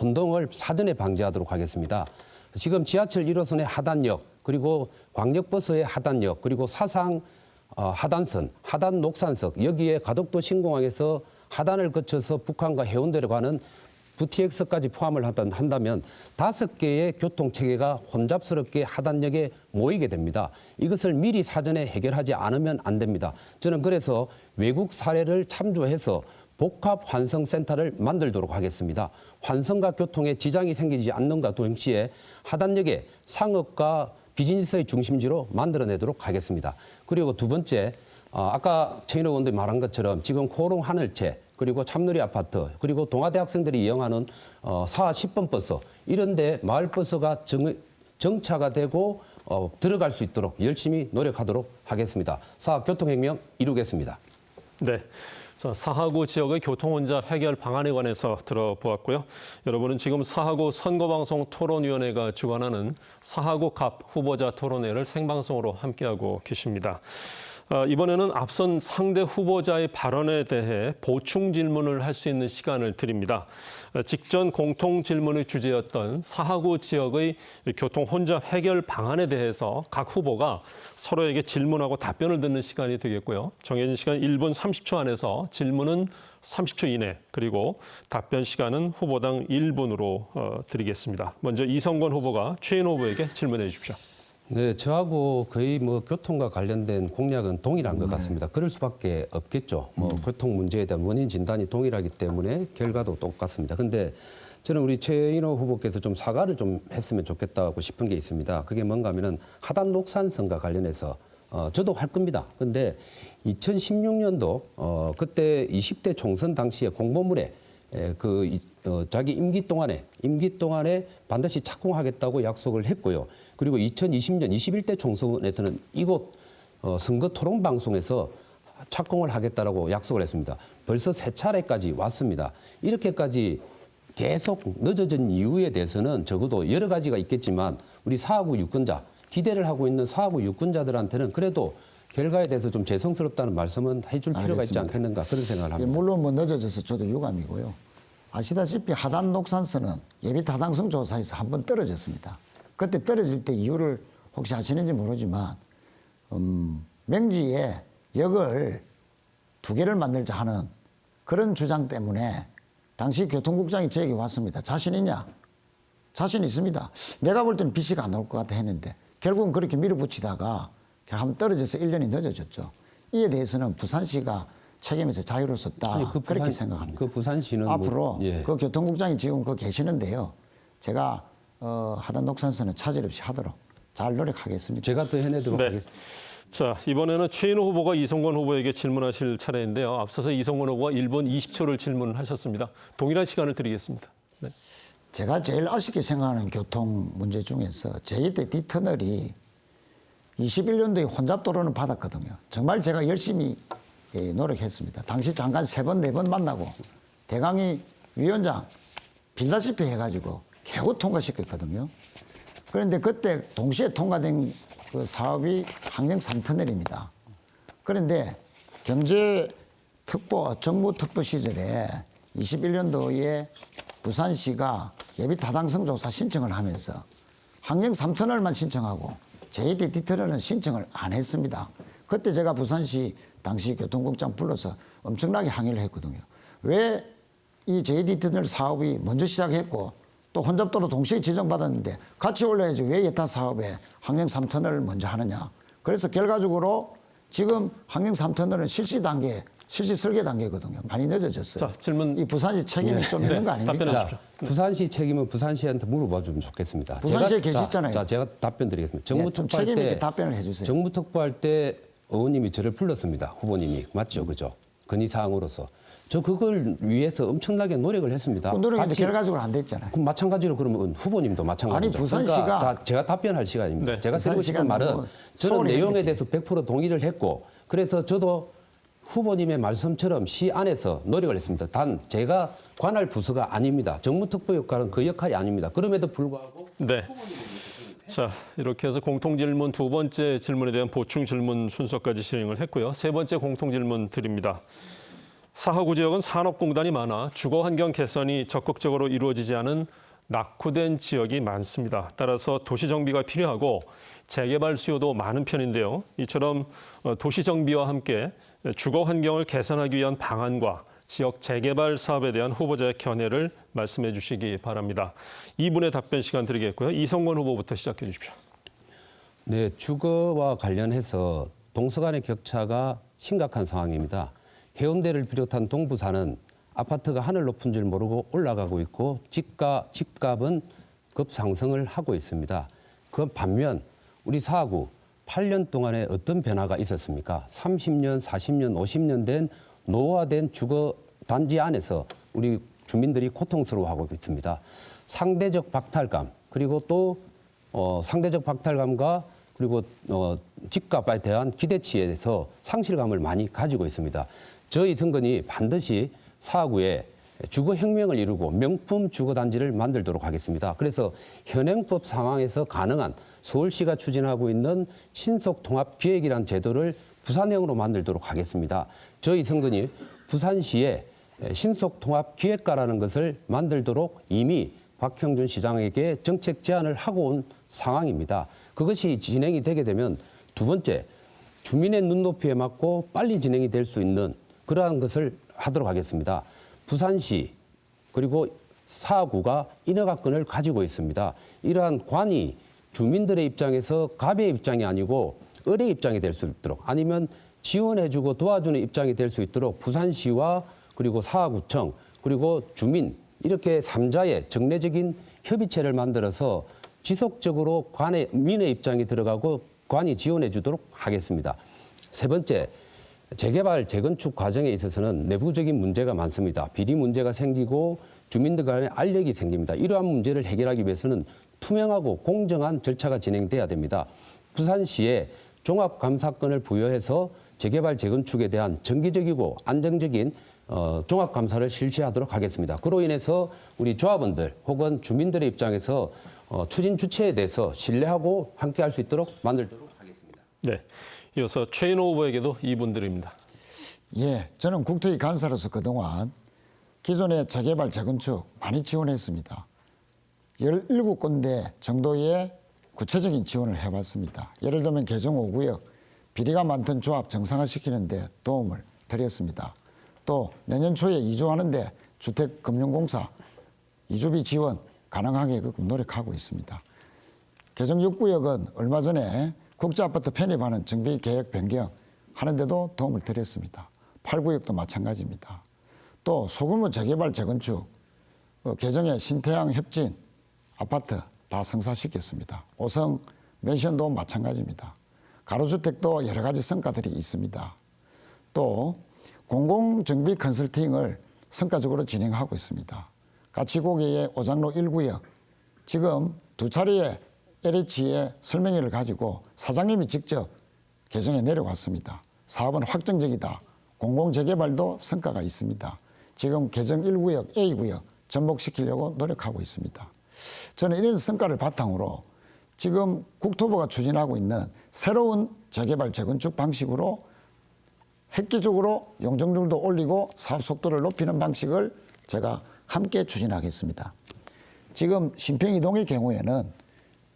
혼동을 사전에 방지하도록 하겠습니다. 지금 지하철 1호선의 하단역, 그리고 광역버스의 하단역, 그리고 사상 하단선, 하단 녹산석, 여기에 가덕도 신공항에서 하단을 거쳐서 북한과 해운대로 가는 VTX까지 포함을 한다면 5개의 교통체계가 혼잡스럽게 하단역에 모이게 됩니다. 이것을 미리 사전에 해결하지 않으면 안 됩니다. 저는 그래서 외국 사례를 참조해서 복합환성센터를 만들도록 하겠습니다. 환성과 교통에 지장이 생기지 않는가 동시에 하단역에 상업과 비즈니스의 중심지로 만들어내도록 하겠습니다. 그리고 두 번째, 아까 최인호 의원도 말한 것처럼 지금 코롱 하늘채, 그리고 참누리 아파트, 그리고 동아대 학생들이 이용하는 4, 10번 버스, 이런 데 마을버스가 정차가 되고 들어갈 수 있도록 열심히 노력하도록 하겠습니다. 교통혁명 이루겠습니다. 네. 자, 사하구 지역의 교통혼잡 해결 방안에 관해서 들어보았고요. 여러분은 지금 사하구 선거방송 토론위원회가 주관하는 사하구 갑 후보자 토론회를 생방송으로 함께하고 계십니다. 이번에는 앞선 상대 후보자의 발언에 대해 보충 질문을 할 수 있는 시간을 드립니다. 직전 공통 질문의 주제였던 사하구 지역의 교통 혼잡 해결 방안에 대해서 각 후보가 서로에게 질문하고 답변을 듣는 시간이 되겠고요. 정해진 시간 1분 30초 안에서 질문은 30초 이내, 그리고 답변 시간은 후보당 1분으로 드리겠습니다. 먼저 이성건 후보가 최인호 후보에게 질문해 주십시오. 네, 저하고 거의 뭐 교통과 관련된 공약은 동일한 것 같습니다. 그럴 수밖에 없겠죠. 뭐 교통 문제에 대한 원인 진단이 동일하기 때문에 결과도 똑같습니다. 근데 저는 우리 최인호 후보께서 좀 사과를 좀 했으면 좋겠다고 싶은 게 있습니다. 그게 뭔가 하면은 하단 녹산성과 관련해서 저도 할 겁니다. 근데 2016년도 그때 20대 총선 당시에 공보물에 자기 임기 동안에 반드시 착공하겠다고 약속을 했고요. 그리고 2020년 21대 총선에서는 이곳 선거 토론 방송에서 착공을 하겠다라고 약속을 했습니다. 벌써 3차례까지 왔습니다. 이렇게까지 계속 늦어진 이유에 대해서는 적어도 여러 가지가 있겠지만 우리 사하구 유권자, 기대를 하고 있는 사하구 유권자들한테는 그래도 결과에 대해서 좀 죄송스럽다는 말씀은 해줄 필요가 있지 않겠는가 그런 생각을 합니다. 물론 뭐 늦어져서 저도 유감이고요. 아시다시피 하단 녹산서는 예비 타당성 조사에서 한번 떨어졌습니다. 그때 떨어질 때 이유를 혹시 아시는지 모르지만 맹지에 역을 2개를 만들자 하는 그런 주장 때문에 당시 교통국장이 저에게 왔습니다. 자신 있냐? 자신 있습니다. 내가 볼 때는 BC가 안 나올 것 같아 했는데 결국은 그렇게 밀어붙이다가 한번 떨어져서 1년이 늦어졌죠. 이에 대해서는 부산시가 책임에서 자유로웠다 그렇게 생각합니다. 그 부산시는 앞으로 예. 그 교통국장이 지금 그 계시는데요. 제가 하단 녹산서는 차질 없이 하도록 잘 노력하겠습니다. 제가 또 해내도록 네. 하겠습니다. 자, 이번에는 최인호 후보가 이성건 후보에게 질문하실 차례인데요. 앞서서 이성건 후보가 1분 20초를 질문하셨습니다. 동일한 시간을 드리겠습니다. 네. 제가 제일 아쉽게 생각하는 교통 문제 중에서 제2대 D터널이 21년도에 혼잡도로는 받았거든요. 정말 제가 열심히 노력했습니다. 당시 장관 3번, 4번 만나고 대강희 위원장 빌다시피 해가지고 겨우 통과시켰거든요. 그런데 그때 동시에 통과된 그 사업이 항령 3터널입니다. 그런데 경제특보, 정무특보 시절에 21년도에 부산시가 예비 타당성 조사 신청을 하면서 항령 3터널만 신청하고 제2대 D터널은 신청을 안 했습니다. 그때 제가 부산시 당시 교통국장 불러서 엄청나게 항의를 했거든요. 왜 이 제2대 D터널 사업이 먼저 시작했고 또 혼잡도로 동시에 지정받았는데 같이 올려야지 왜 여타 사업에 항령 3터널을 먼저 하느냐. 그래서 결과적으로 지금 항령 3터널은 실시 설계 단계거든요. 많이 늦어졌어요. 자, 질문. 이 부산시 책임이 좀 있는 거 아닙니까? 답변해 주십시오. 부산시 책임은 부산시한테 물어봐 주면 좋겠습니다. 부산시에 계시잖아요. 제가 답변 드리겠습니다. 좀 책임 있게 답변을 해주세요. 정부 특보할 때 의원님이 저를 불렀습니다. 후보님이. 맞죠? 그죠? 건의사항으로서. 저 그걸 위해서 엄청나게 노력을 했습니다. 그 노력인데 같이- 결과적으로 안 됐잖아요. 그럼 마찬가지로 그러면 후보님도 마찬가지죠. 아니, 부산시가- 그러니까 제가 답변할 시간입니다. 네. 제가 드리고 부산시가 싶은 말은 너무 저는 소홀히 내용에 했겠지. 대해서 100% 동의를 했고 그래서 저도 후보님의 말씀처럼 시 안에서 노력을 했습니다. 단 제가 관할 부서가 아닙니다. 정무특보 역할은 그 역할이 아닙니다. 그럼에도 불구하고 네. 자, 이렇게 해서 공통질문 2번째 질문에 대한 보충 질문 순서까지 진행을 했고요. 3번째 공통질문 드립니다. 사하구 지역은 산업공단이 많아 주거환경 개선이 적극적으로 이루어지지 않은 낙후된 지역이 많습니다. 따라서 도시정비가 필요하고 재개발 수요도 많은 편인데요. 이처럼 도시정비와 함께 주거환경을 개선하기 위한 방안과 지역 재개발 사업에 대한 후보자의 견해를 말씀해 주시기 바랍니다. 2분의 답변 시간 드리겠고요. 이성건 후보부터 시작해 주십시오. 네, 주거와 관련해서 동서간의 격차가 심각한 상황입니다. 해운대를 비롯한 동부산은 아파트가 하늘 높은 줄 모르고 올라가고 있고 집값은 급상승을 하고 있습니다. 그 반면 우리 사하구 8년 동안에 어떤 변화가 있었습니까? 30년, 40년, 50년 된 노후화된 주거 단지 안에서 우리 주민들이 고통스러워하고 있습니다. 상대적 박탈감 그리고 또 상대적 박탈감과 그리고 집값에 대한 기대치에서 상실감을 많이 가지고 있습니다. 저희 선거는 반드시 사하구에 주거혁명을 이루고 명품 주거단지를 만들도록 하겠습니다. 그래서 현행법 상황에서 가능한 서울시가 추진하고 있는 신속통합기획이라는 제도를 부산형으로 만들도록 하겠습니다. 저 이승근이 부산시에 신속통합기획과라는 것을 만들도록 이미 박형준 시장에게 정책 제안을 하고 온 상황입니다. 그것이 진행이 되게 되면 두 번째, 주민의 눈높이에 맞고 빨리 진행이 될 수 있는 그러한 것을 하도록 하겠습니다. 부산시 그리고 사구가 인허가권을 가지고 있습니다. 이러한 관이 주민들의 입장에서 갑의 입장이 아니고 을의 입장이 될 수 있도록 아니면 지원해주고 도와주는 입장이 될 수 있도록 부산시와 그리고 사구청 그리고 주민 이렇게 3자의 정례적인 협의체를 만들어서 지속적으로 민의 입장이 들어가고 관이 지원해 주도록 하겠습니다. 세 번째, 재개발, 재건축 과정에 있어서는 내부적인 문제가 많습니다. 비리 문제가 생기고 주민들 간에 알력이 생깁니다. 이러한 문제를 해결하기 위해서는 투명하고 공정한 절차가 진행돼야 됩니다. 부산시에 종합감사권을 부여해서 재개발, 재건축에 대한 정기적이고 안정적인 종합감사를 실시하도록 하겠습니다. 그로 인해서 우리 조합원들 혹은 주민들의 입장에서 추진 주체에 대해서 신뢰하고 함께할 수 있도록 만들도록 하겠습니다. 네, 이어서 최인호 후보에게도 2분 드립니다. 예, 저는 국토위 간사로서 그동안 기존의 재개발, 재건축 많이 지원했습니다. 17군데 정도의 구체적인 지원을 해봤습니다. 예를 들면 개정 5구역, 비리가 많던 조합 정상화시키는 데 도움을 드렸습니다. 또 내년 초에 이주하는데 주택금융공사 이주비 지원 가능하게끔 노력하고 있습니다. 개정 6구역은 얼마 전에 국제아파트 편입하는 정비계획 변경 하는데도 도움을 드렸습니다. 8구역도 마찬가지입니다. 또 소규모 재개발, 재건축 개정의 신태양 협진 아파트 다 성사시켰습니다. 5성 맨션도 마찬가지입니다. 가로주택도 여러 가지 성과들이 있습니다. 또 공공정비 컨설팅을 성과적으로 진행하고 있습니다. 가치고개의 오장로 1구역 지금 2차례의 LH의 설명회를 가지고 사장님이 직접 개정에 내려왔습니다. 사업은 확정적이다. 공공재개발도 성과가 있습니다. 지금 개정 1구역 A구역 접목시키려고 노력하고 있습니다. 저는 이런 성과를 바탕으로 지금 국토부가 추진하고 있는 새로운 재개발, 재건축 방식으로 획기적으로 용적률도 올리고 사업 속도를 높이는 방식을 제가 함께 추진하겠습니다. 지금 신평이동의 경우에는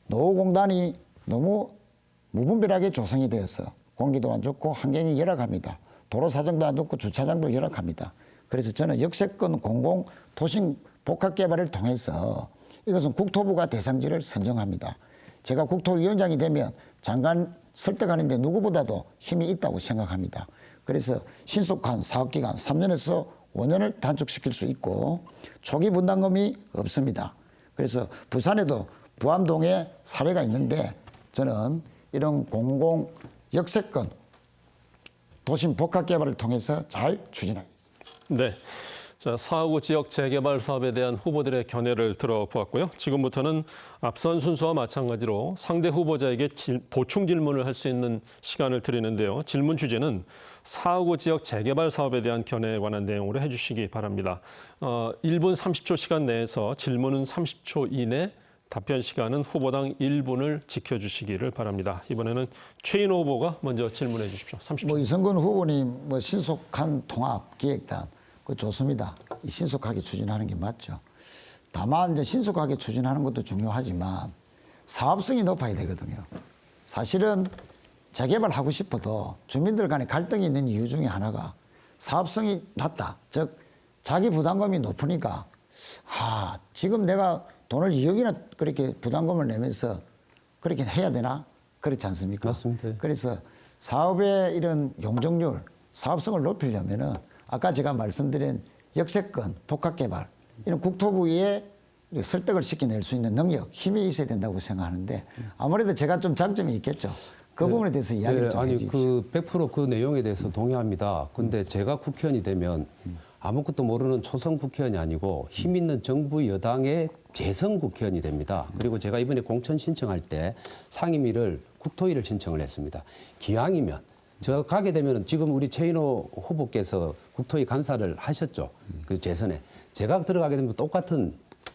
노후공단이 너무 무분별하게 조성이 되어서 공기도 안 좋고 환경이 열악합니다. 도로 사정도 안 좋고 주차장도 열악합니다. 그래서 저는 역세권 공공 도심 복합 개발을 통해서 이것은 국토부가 대상지를 선정합니다. 제가 국토위원장이 되면 장관 설득하는데 누구보다도 힘이 있다고 생각합니다. 그래서 신속한 사업기간 3년에서 5년을 단축시킬 수 있고 초기 분담금이 없습니다. 그래서 부산에도 부암동에 사례가 있는데 저는 이런 공공 역세권 도심 복합 개발을 통해서 잘 추진하겠습니다. 네. 자, 4구 지역 재개발 사업에 대한 후보들의 견해를 들어보았고요. 지금부터는 앞선 순서와 마찬가지로 상대 후보자에게 보충 질문을 할 수 있는 시간을 드리는데요. 질문 주제는 4구 지역 재개발 사업에 대한 견해에 관한 내용으로 해주시기 바랍니다. 1분 30초 시간 내에서 질문은 30초 이내, 답변 시간은 후보당 1분을 지켜주시기를 바랍니다. 이번에는 최인호 후보가 먼저 질문해 주십시오. 30초. 이성근 후보님 신속한 통합 기획단 그 좋습니다. 신속하게 추진하는 게 맞죠. 다만 이제 신속하게 추진하는 것도 중요하지만 사업성이 높아야 되거든요. 사실은 재개발하고 싶어도 주민들 간에 갈등이 있는 이유 중에 하나가 사업성이 낮다. 즉 자기 부담금이 높으니까 지금 내가 돈을 2억이나 그렇게 부담금을 내면서 그렇게 해야 되나? 그렇지 않습니까? 맞습니다. 그래서 사업의 이런 용적률, 사업성을 높이려면은 아까 제가 말씀드린 역세권, 복합개발 이런 국토부에 설득을 시켜낼 수 있는 능력, 힘이 있어야 된다고 생각하는데 아무래도 제가 좀 장점이 있겠죠. 그 부분에 대해서 이야기를 좀 해주십시오. 100% 그 내용에 대해서 동의합니다. 근데 제가 국회의원이 되면 아무것도 모르는 초선 국회의원이 아니고 힘 있는 정부 여당의 재선 국회의원이 됩니다. 그리고 제가 이번에 공천 신청할 때 상임위를 국토위를 신청을 했습니다. 기왕이면 제가 가게 되면 지금 우리 최인호 후보께서 국토위 간사를 하셨죠. 그 재선에. 제가 들어가게 되면 똑같은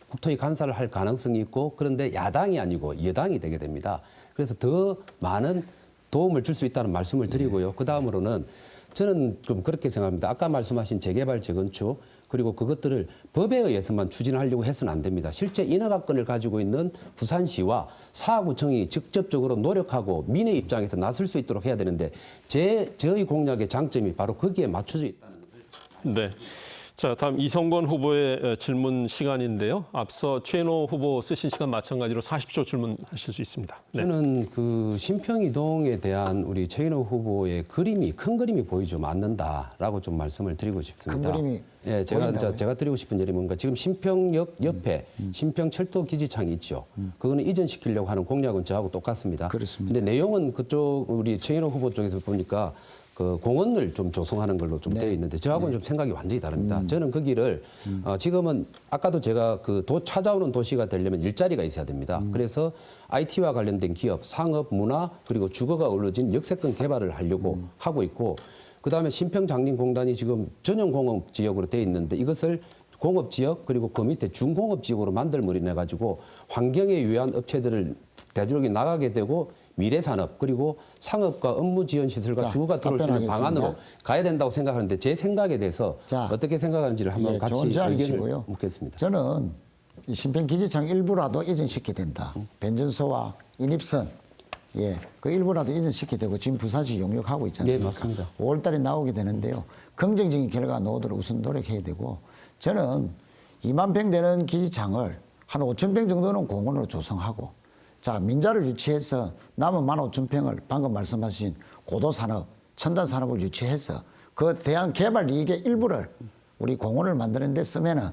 국토위 간사를 할 가능성이 있고 그런데 야당이 아니고 여당이 되게 됩니다. 그래서 더 많은 도움을 줄 수 있다는 말씀을 드리고요. 그 다음으로는 저는 좀 그렇게 생각합니다. 아까 말씀하신 재개발, 재건축 그리고 그것들을 법에 의해서만 추진하려고 해서는 안 됩니다. 실제 인허가권을 가지고 있는 부산시와 사구청이 직접적으로 노력하고 민의 입장에서 나설 수 있도록 해야 되는데 저희 공약의 장점이 바로 거기에 맞춰져 있다는 거죠. 네. 자, 다음 이성건 후보의 질문 시간인데요. 앞서 최인호 후보 쓰신 시간 마찬가지로 40초 질문하실 수 있습니다. 네. 저는 그 신평이동에 대한 우리 최인호 후보의 그림이 큰 그림이 보이지 않는다라고 좀 말씀을 드리고 싶습니다. 큰 그림이 예, 보인다고요? 제가 드리고 싶은 얘기 뭔가 지금 신평역 옆에 신평철도 기지창이 있죠. 그거는 이전시키려고 하는 공약은 저하고 똑같습니다. 그렇습니다. 근데 내용은 그쪽 우리 최인호 후보 쪽에서 보니까 그 공원을 좀 조성하는 걸로 좀 되어 있는데 저하고는 좀 생각이 완전히 다릅니다. 저는 거기를 지금은 아까도 제가 그 찾아오는 도시가 되려면 일자리가 있어야 됩니다. 그래서 IT와 관련된 기업, 상업, 문화 그리고 주거가 어우러진 역세권 개발을 하려고 하고 있고 그다음에 신평장림공단이 지금 전용 공업 지역으로 되어 있는데 이것을 공업 지역 그리고 그 밑에 중공업 지역으로 만들머리내 가지고 환경에 유해한 업체들을 되도록이 나가게 되고 미래 산업 그리고 상업과 업무 지원 시설과 자, 주거가 들어올 수 있는 답변하겠습니다. 방안으로 가야 된다고 생각하는데 제 생각에 대해서 자, 어떻게 생각하는지를 한번 예, 같이 좋은 의견을 제안이시고요. 묻겠습니다. 저는 이 신평기지청 일부라도 이전시켜야 된다. 변전소와 인입선, 예, 그 일부라도 이전시켜야 되고 지금 부산시 용역하고 있지 않습니까? 네, 맞습니다. 5월 달에 나오게 되는데요. 긍정적인 결과가 나오도록 우선 노력해야 되고 저는 2만 평 되는 기지창을 한 5천 평 정도는 공원으로 조성하고 자, 민자를 유치해서 남은 15,000평을 방금 말씀하신 고도산업, 첨단산업을 유치해서 그 대한 개발 이익의 일부를 우리 공원을 만드는 데 쓰면은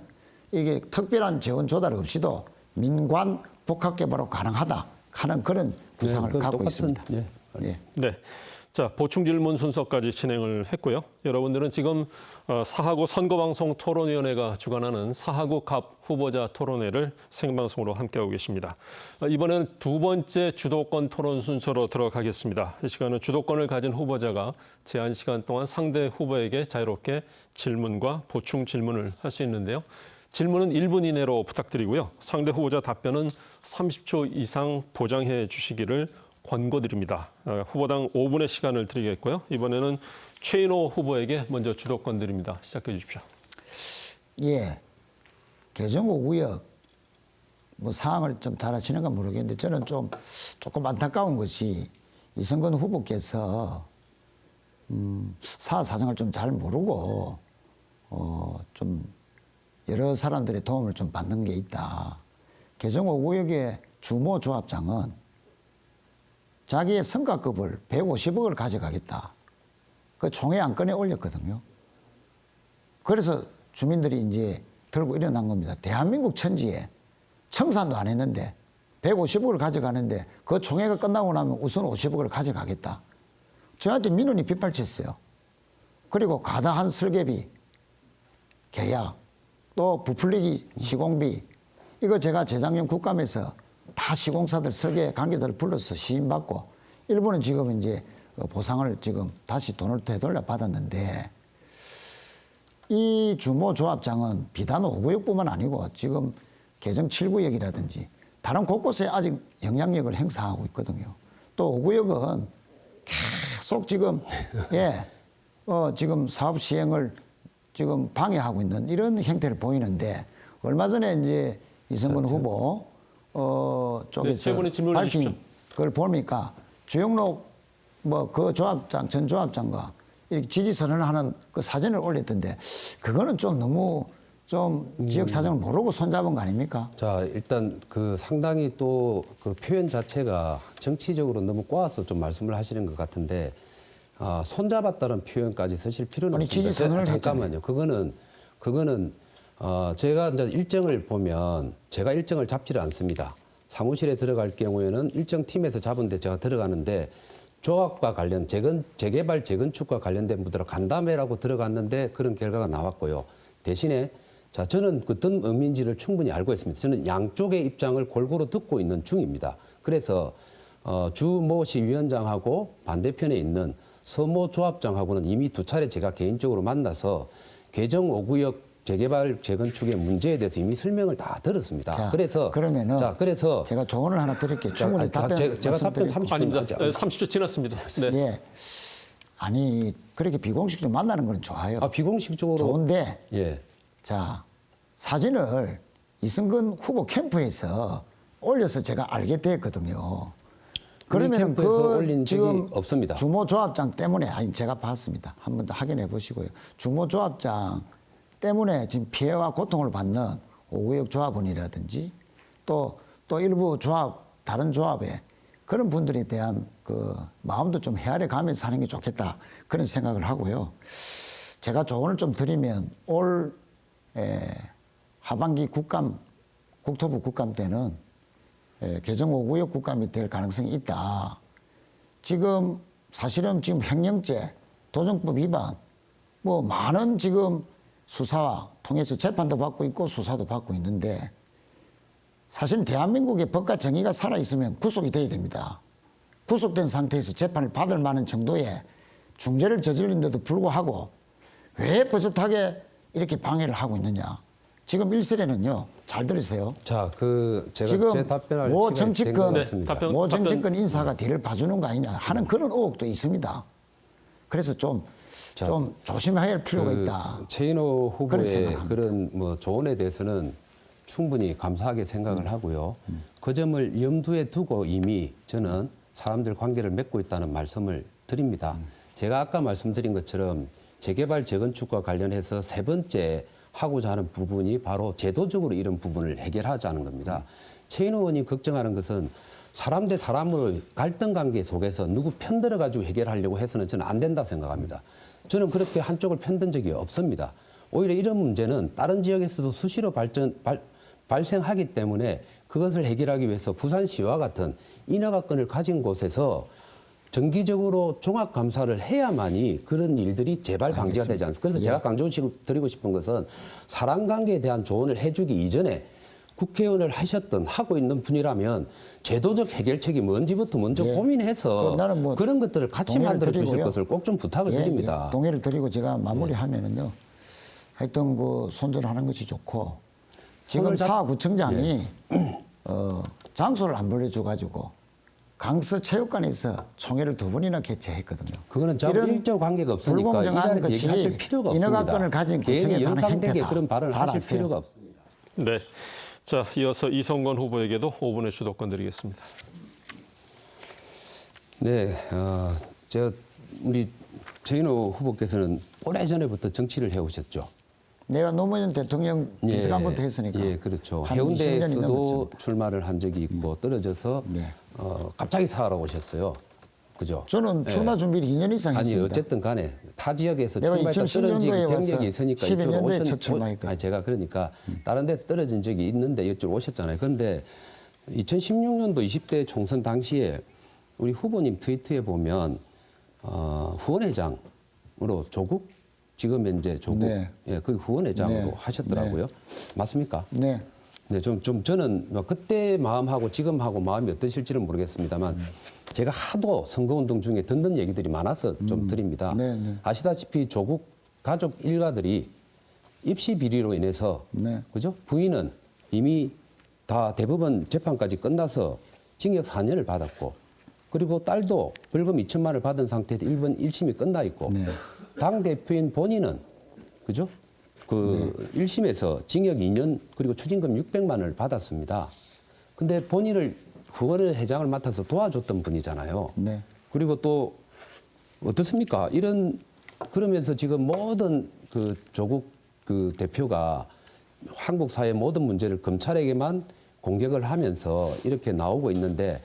이게 특별한 재원 조달 없이도 민관 복합개발로 가능하다 하는 그런 구상을 그 갖고 똑같은, 있습니다. 예. 예. 네. 자, 보충 질문 순서까지 진행을 했고요. 여러분들은 지금 사하구 선거방송 토론위원회가 주관하는 사하구 갑 후보자 토론회를 생방송으로 함께하고 계십니다. 이번에는 두 번째 주도권 토론 순서로 들어가겠습니다. 이 시간은 주도권을 가진 후보자가 제한 시간 동안 상대 후보에게 자유롭게 질문과 보충 질문을 할 수 있는데요. 질문은 1분 이내로 부탁드리고요. 상대 후보자 답변은 30초 이상 보장해 주시기를 권고드립니다. 후보당 5분의 시간을 드리겠고요. 이번에는 최인호 후보에게 먼저 주도권 드립니다. 시작해 주십시오. 예. 개정호 구역 뭐 사항을 좀 잘 아시는가 모르겠는데 저는 조금 안타까운 것이 이성근 후보께서 사정을 좀 잘 모르고 좀 여러 사람들의 도움을 좀 받는 게 있다. 개정호 구역의 주모 조합장은 자기의 성과급을 150억을 가져가겠다. 그 총회 안건에 올렸거든요. 그래서 주민들이 이제 들고 일어난 겁니다. 대한민국 천지에 청산도 안 했는데 150억을 가져가는데 그 총회가 끝나고 나면 우선 50억을 가져가겠다. 저한테 민원이 빗발쳤어요. 그리고 과다한 설계비, 계약, 또 부풀리기 시공비 이거 제가 재작년 국감에서 다 시공사들 설계 관계자를 불러서 시인받고 일부는 지금 이제 보상을 지금 다시 돈을 되돌려 받았는데 이 주모 조합장은 비단 5구역뿐만 아니고 지금 개정 7구역이라든지 다른 곳곳에 아직 영향력을 행사하고 있거든요. 또 5구역은 계속 지금 지금 사업 시행을 지금 방해하고 있는 이런 형태를 보이는데 얼마 전에 이제 이성근 후보 쪽에서 밝힌 그걸 보니까 주영록 뭐 그 조합장 전 조합장과 이렇게 지지 선언을 하는 그 사진을 올렸던데 그거는 좀 너무 좀 지역 사정을 모르고 손잡은 거 아닙니까? 자, 일단 그 상당히 또 그 표현 자체가 정치적으로 너무 꼬아서 좀 말씀을 하시는 것 같은데 손잡았다는 표현까지 쓰실 필요는 아니, 없습니다. 지지 선언을 잠깐만요. 그거는 제가 이제 일정을 보면 제가 일정을 잡지를 않습니다. 사무실에 들어갈 경우에는 일정 팀에서 잡은데 제가 들어가는데 조합과 관련 재개발 재건축과 관련된 분들은 간담회라고 들어갔는데 그런 결과가 나왔고요. 대신에 자 저는 어떤 의미인지를 충분히 알고 있습니다. 저는 양쪽의 입장을 골고루 듣고 있는 중입니다. 그래서 주모 시위원장하고 반대편에 있는 서모 조합장하고는 이미 2차례 제가 개인적으로 만나서 개정 5구역 재개발 재건축의 문제에 대해서 이미 설명을 다 들었습니다. 자, 그래서 그러면은 그래서 제가 조언을 하나 드릴게요. 충분히 답변 제가 답변 말씀드릴게요. 30분 아닙니다. 하지 30초 지났습니다. 네. 예. 아니 그렇게 비공식적으로 만나는 건 좋아요. 비공식적으로 좋은데 예. 자 사진을 이승근 후보 캠프에서 올려서 제가 알게 됐거든요. 그러면은 캠프에서 올린 적이 지금 없습니다. 주모 조합장 때문에 아니 제가 봤습니다. 한 번 더 확인해 보시고요. 주모 조합장 때문에 지금 피해와 고통을 받는 오구역 조합원이라든지 또 일부 조합 다른 조합에 그런 분들에 대한 그 마음도 좀 헤아려 가면서 하는 게 좋겠다 그런 생각을 하고요. 제가 조언을 좀 드리면 올 하반기 국토부 국감 때는 개정 5구역 국감이 될 가능성이 있다. 지금 사실은 지금 횡령죄, 도정법 위반 뭐 많은 지금 수사와 통해서 재판도 받고 있고 수사도 받고 있는데 사실 대한민국의 법과 정의가 살아있으면 구속이 돼야 됩니다. 구속된 상태에서 재판을 받을 만한 정도의 중죄를 저질린데도 불구하고 왜 버젓하게 이렇게 방해를 하고 있느냐. 지금 1설에는요. 잘 들으세요. 자, 제가 지금 제 답변할 모 시간이 된것 정치권, 같습니다. 답변- 모 정치권 인사가 뒤를 봐주는 거 아니냐 하는 그런 의혹도 있습니다. 그래서 좀 조심해야 할 필요가 있다. 최인호 그런 후보의 생각합니다. 그런 뭐 조언에 대해서는 충분히 감사하게 생각을 하고요. 그 점을 염두에 두고 이미 저는 사람들 관계를 맺고 있다는 말씀을 드립니다. 제가 아까 말씀드린 것처럼 재개발 재건축과 관련해서 세 번째 하고자 하는 부분이 바로 제도적으로 이런 부분을 해결하자는 겁니다. 최인호 의원이 걱정하는 것은 사람 대 사람의 갈등 관계 속에서 누구 편들어 가지고 해결하려고 해서는 저는 안 된다 생각합니다. 저는 그렇게 한쪽을 편든 적이 없습니다. 오히려 이런 문제는 다른 지역에서도 수시로 발생하기 때문에 그것을 해결하기 위해서 부산시와 같은 인허가권을 가진 곳에서 정기적으로 종합감사를 해야만이 그런 일들이 재발 방지가 되지 않습니까? 그래서 제가 강조드리고 싶은 것은 사람관계에 대한 조언을 해주기 이전에 국회의원을 하고 있는 분이라면 제도적 해결책이 뭔지부터 먼저 예. 고민해서 나는 뭐 그런 것들을 같이 동의를 만들어 주실 드리고요. 것을 꼭 좀 부탁을 드립니다. 동의를 드리고 제가 마무리하면은요. 하여튼 그 손절하는 것이 좋고 지금 사구청장이 장소를 안 벌려줘 가지고 강서 체육관에서 총회를 2번이나 개최했거든요. 그거는 저하고 일적 관계가 없으니까 이 불공정한 자리에서 것이 얘기하실 필요가 없습니다. 인허가권을 가진 개인이 구청에서 하는 영상되게 행태다. 그런 발언을 잘 하실 아세요. 필요가 없습니다. 네. 자, 이어서 이성건 후보에게도 5분의 주도권 드리겠습니다. 네, 우리 최인호 후보께서는 오래전에부터 정치를 해오셨죠. 내가 노무현 대통령 비서관부터 했으니까. 예, 그렇죠. 한 20년이 해운대에서도 넘었죠. 출마를 한 적이 있고 떨어져서 네. 갑자기 사하러 오셨어요. 그죠? 저는 출마 준비를 2년 이상 아니 했습니다. 어쨌든 간에 타 지역에서 내가 출마했다 떨어진 2010년도에 와서 경력이 있으니까 12년도에 첫 출마했거든요. 아니 제가 그러니까 다른 데서 떨어진 적이 있는데 이쪽으로 오셨잖아요. 그런데 2016년도 20대 총선 당시에 우리 후보님 트위터에 보면 후원회장으로 조국 지금 현재 조국 네. 예, 그 후원회장으로 네. 하셨더라고요. 맞습니까? 네. 네, 좀 저는 그때 마음하고 지금하고 마음이 어떠실지는 모르겠습니다만 제가 하도 선거운동 중에 듣는 얘기들이 많아서 좀 드립니다. 네, 네. 아시다시피 조국 가족 일가들이 입시 비리로 인해서 네. 그죠? 부인은 이미 다 대법원 재판까지 끝나서 징역 4년을 받았고 그리고 딸도 벌금 2천만 원을 받은 상태에서 1심이 끝나 있고 네. 당 대표인 본인은 그죠? 그 1심에서 징역 2년 그리고 추징금 600만 원을 받았습니다. 근데 본인을 후원회 회장을 맡아서 도와줬던 분이잖아요. 네. 그리고 또 어떻습니까? 그러면서 지금 모든 그 조국 그 대표가 한국 사회 모든 문제를 검찰에게만 공격을 하면서 이렇게 나오고 있는데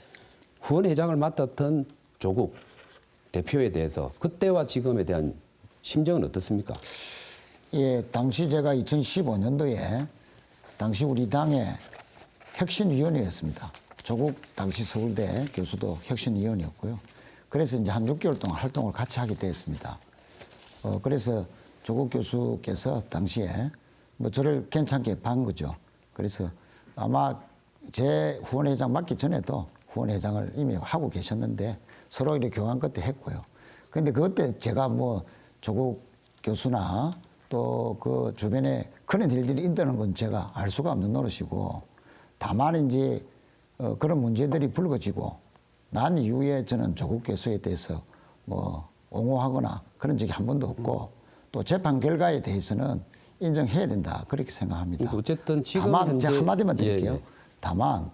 후원 회장을 맡았던 조국 대표에 대해서 그때와 지금에 대한 심정은 어떻습니까? 예, 당시 제가 2015년도에 당시 우리 당의 혁신위원회였습니다. 조국 당시 서울대 교수도 혁신위원이었고요. 그래서 이제 한 6개월 동안 활동을 같이 하게 되었습니다. 그래서 조국 교수께서 당시에 뭐 저를 괜찮게 반 거죠. 그래서 아마 제 후원회장 맡기 전에도 후원회장을 이미 하고 계셨는데 서로 이렇게 교환 끝에 했고요. 근데 그때 제가 뭐 조국 교수나 또 그 주변에 그런 일들이 있다는 건 제가 알 수가 없는 노릇이고, 다만 이제 그런 문제들이 불거지고 난 이후에 저는 조국 개수에 대해서 뭐 옹호하거나 그런 적이 한 번도 없고, 또 재판 결과에 대해서는 인정해야 된다 그렇게 생각합니다. 어쨌든 지금 다만 현재 제가 한마디만 드릴게요. 예, 예. 다만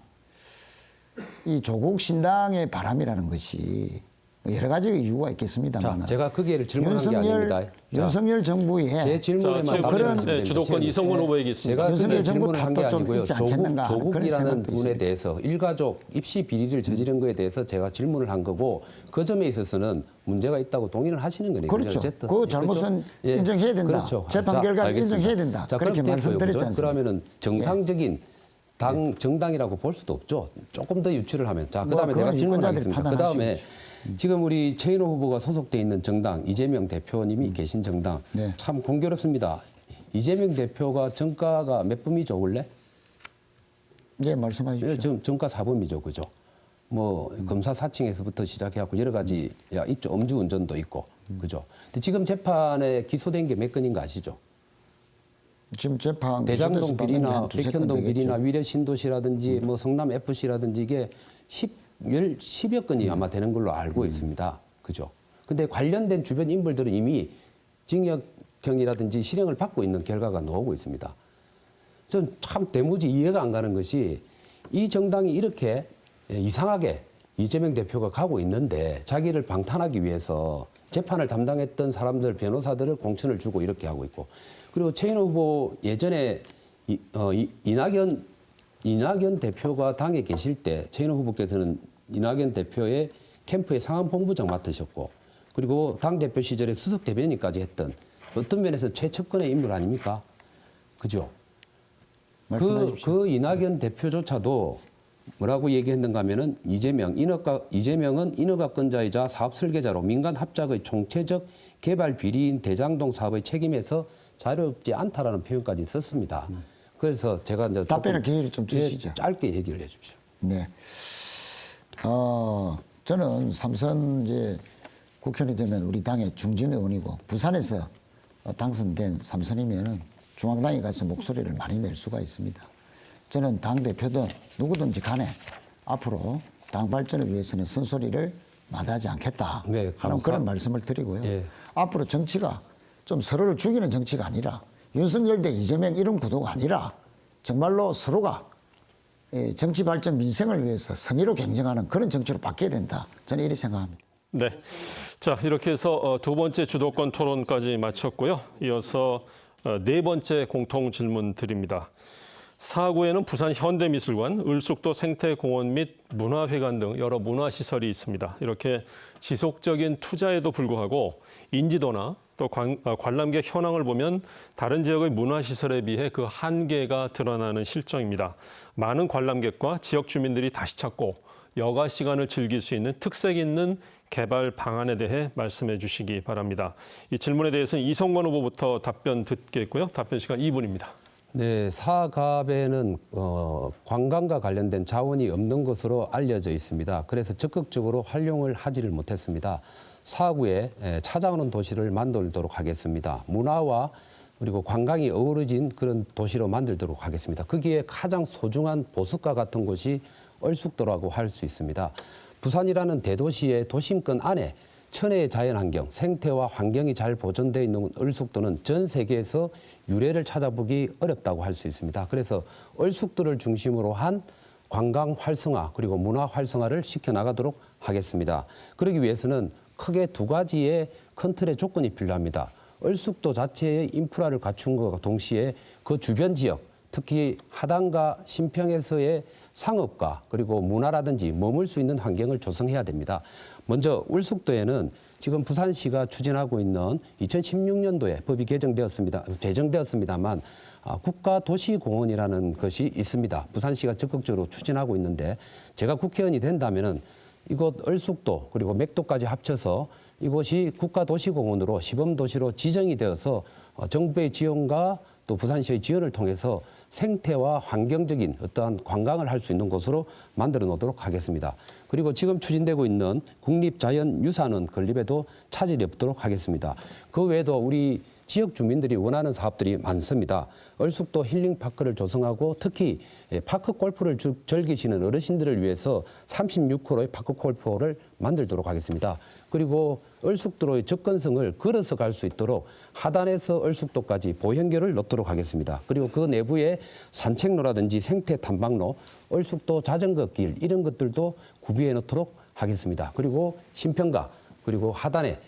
이 조국 신당의 바람이라는 것이 여러 가지 이유가 있겠습니다만, 자, 제가 거기에 질문한 게 아닙니다. 자, 윤석열 정부의 제 질문에만 자, 답변해 그런- 주시면 됩니다. 주도권 이성건 후보에게 있습니다. 제가 윤석열 그게 정부 질문을 한 게 탓도 좀 아니고요. 있지 않겠는가 하는 그런 조국이라는 생각도 분에 있습니다. 대해서 일가족 입시 비리를 저지른 거에 대해서 제가 질문을 한 거고, 그 점에 있어서는 문제가 있다고 동의를 하시는 거네요. 그렇죠. 어쨌든. 그 잘못은 그렇죠? 인정해야 된다. 그렇죠. 재판 자, 결과를 알겠습니다. 인정해야 된다. 자, 그렇게 그럼 됐고요. 말씀드렸지 그죠? 않습니까? 그러면은 정상적인 정당이라고 볼 수도 없죠. 조금 더 유추를 하면. 자, 뭐 그다음에 그건 내가 유권자들이 질문하겠습니다. 그다음에 판단하시겠죠. 지금 우리 최인호 후보가 소속돼 있는 정당, 이재명 대표님이 계신 정당, 네. 참 공교롭습니다. 이재명 대표가 정가가 몇 범이죠, 원래? 네, 말씀해 주십시오. 지금 정가 4범이죠, 그죠? 뭐 검사 사칭에서부터 시작해갖고 여러 가지 있죠. 음주운전도 있고, 그죠? 근데 지금 재판에 기소된 게 몇 건인 거 아시죠? 지금 재판 대장동 기소돼서 받는 게 비리나 한 두세 건 백현동 되겠죠. 비리나 위례 신도시라든지 뭐 성남 FC라든지 이게 10여 건이 아마 되는 걸로 알고 있습니다. 그죠? 근데 관련된 주변 인물들은 이미 징역형이라든지 실형을 받고 있는 결과가 나오고 있습니다. 전 참 대무지 이해가 안 가는 것이, 이 정당이 이렇게 이상하게 이재명 대표가 가고 있는데 자기를 방탄하기 위해서 재판을 담당했던 사람들, 변호사들을 공천을 주고 이렇게 하고 있고, 그리고 최인호 후보 예전에 이낙연 대표가 당에 계실 때 최인호 후보께서는 이낙연 대표의 캠프의 상황본부장 맡으셨고, 그리고 당대표 시절에 수석 대변인까지 했던 어떤 면에서 최측근의 인물 아닙니까? 그죠? 말씀해 주십시오. 그 이낙연 대표조차도 뭐라고 얘기했는가 하면은 이재명은 인허가권자이자 사업 설계자로 민간 합작의 총체적 개발 비리인 대장동 사업의 책임에서 자유롭지 않다라는 표현까지 썼습니다. 그래서 제가 이제 답변을 조금, 기회를 좀 주시죠. 짧게 얘기를 해주십시오. 네. 저는 삼선 이제 국회의원이 되면 우리 당의 중진 의원이고, 부산에서 당선된 삼선이면은 중앙당에 가서 목소리를 많이 낼 수가 있습니다. 저는 당대표든 누구든지 간에 앞으로 당 발전을 위해서는 쓴소리를 마다하지 않겠다 네, 하는 그런 말씀을 드리고요. 예. 앞으로 정치가 좀 서로를 죽이는 정치가 아니라, 윤석열 대 이재명 이런 구도가 아니라 정말로 서로가 정치 발전 민생을 위해서 선의로 경쟁하는 그런 정치로 바뀌어야 된다. 저는 이렇게 생각합니다. 네. 자, 이렇게 해서 두 번째 주도권 토론까지 마쳤고요. 이어서 네 번째 공통 질문 드립니다. 4구에는 부산 현대미술관, 을숙도 생태공원 및 문화회관 등 여러 문화시설이 있습니다. 이렇게 지속적인 투자에도 불구하고 인지도나 또 관람객 현황을 보면 다른 지역의 문화시설에 비해 그 한계가 드러나는 실정입니다. 많은 관람객과 지역 주민들이 다시 찾고 여가 시간을 즐길 수 있는 특색 있는 개발 방안에 대해 말씀해 주시기 바랍니다. 이 질문에 대해서는 이성건 후보부터 답변 듣겠고요. 답변 시간 2분입니다. 네, 사갑에는 관광과 관련된 자원이 없는 것으로 알려져 있습니다. 그래서 적극적으로 활용을 하지를 못했습니다. 사구에 찾아오는 도시를 만들도록 하겠습니다. 문화와 그리고 관광이 어우러진 그런 도시로 만들도록 하겠습니다. 거기에 가장 소중한 보석과 같은 곳이 얼숙도라고 할 수 있습니다. 부산이라는 대도시의 도심권 안에 천혜의 자연환경, 생태와 환경이 잘 보존되어 있는 얼숙도는 전 세계에서 유래를 찾아보기 어렵다고 할 수 있습니다. 그래서 얼숙도를 중심으로 한 관광 활성화 그리고 문화 활성화를 시켜나가도록 하겠습니다. 그러기 위해서는 크게 두 가지의 큰 틀의 조건이 필요합니다. 얼숙도 자체의 인프라를 갖춘 것과 동시에 그 주변 지역, 특히 하단과 신평에서의 상업과 그리고 문화라든지 머물 수 있는 환경을 조성해야 됩니다. 먼저 울숙도에는 지금 부산시가 추진하고 있는 2016년도에 법이 제정되었습니다만 국가도시공원이라는 것이 있습니다. 부산시가 적극적으로 추진하고 있는데 제가 국회의원이 된다면은 이곳 얼숙도 그리고 맥도까지 합쳐서 이곳이 국가도시공원으로 시범도시로 지정이 되어서 정부의 지원과 또 부산시의 지원을 통해서 생태와 환경적인 어떠한 관광을 할 수 있는 곳으로 만들어 놓도록 하겠습니다. 그리고 지금 추진되고 있는 국립자연유산원 건립에도 차질이 없도록 하겠습니다. 그 외에도 우리 지역 주민들이 원하는 사업들이 많습니다. 얼숙도 힐링파크를 조성하고 특히 파크 골프를 즐기시는 어르신들을 위해서 36호로의 파크 골프를 만들도록 하겠습니다. 그리고 얼숙도로의 접근성을 걸어서 갈 수 있도록 하단에서 얼숙도까지 보행교를 놓도록 하겠습니다. 그리고 그 내부에 산책로라든지 생태 탐방로, 얼숙도 자전거길 이런 것들도 구비해 놓도록 하겠습니다. 그리고 신평가 그리고 하단에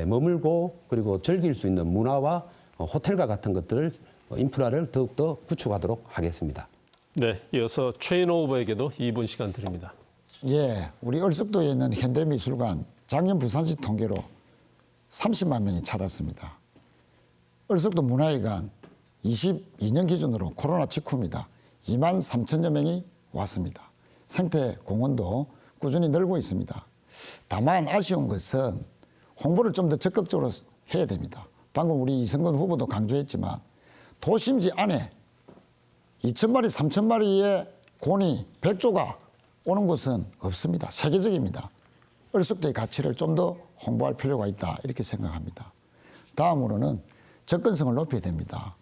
머물고 그리고 즐길 수 있는 문화와 호텔과 같은 것들을 인프라를 더욱더 구축하도록 하겠습니다. 네, 이어서 최인호 후보에게도 2분 시간 드립니다. 예, 우리 얼숙도에 있는 현대미술관 작년 부산시 통계로 30만 명이 찾았습니다. 얼숙도 문화회관 22년 기준으로 코로나 직후입니다. 2만 3천여 명이 왔습니다. 생태공원도 꾸준히 늘고 있습니다. 다만 아쉬운 것은 홍보를 좀 더 적극적으로 해야 됩니다. 방금 우리 이성근 후보도 강조했지만 도심지 안에 2,000마리, 3,000마리의 고니, 백조가 오는 곳은 없습니다. 세계적입니다. 얼숙도의 가치를 좀 더 홍보할 필요가 있다 이렇게 생각합니다. 다음으로는 접근성을 높여야 됩니다.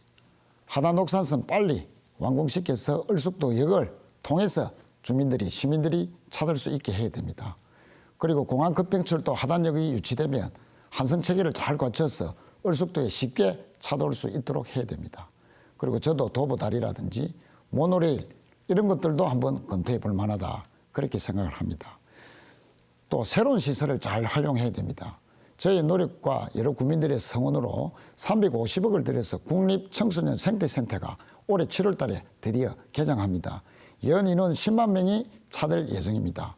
하단 녹산선 빨리 완공시켜서 얼숙도역을 통해서 주민들이, 시민들이 찾을 수 있게 해야 됩니다. 그리고 공항급행철도 하단역이 유치되면 한성체계를 잘 갖춰서 얼숙도에 쉽게 찾아올 수 있도록 해야 됩니다. 그리고 저도 도보다리라든지 모노레일 이런 것들도 한번 검토해 볼 만하다 그렇게 생각을 합니다. 또 새로운 시설을 잘 활용해야 됩니다. 저의 노력과 여러 국민들의 성원으로 350억을 들여서 국립청소년 생태센터가 올해 7월 달에 드디어 개장합니다. 연 인원 10만 명이 찾을 예정입니다.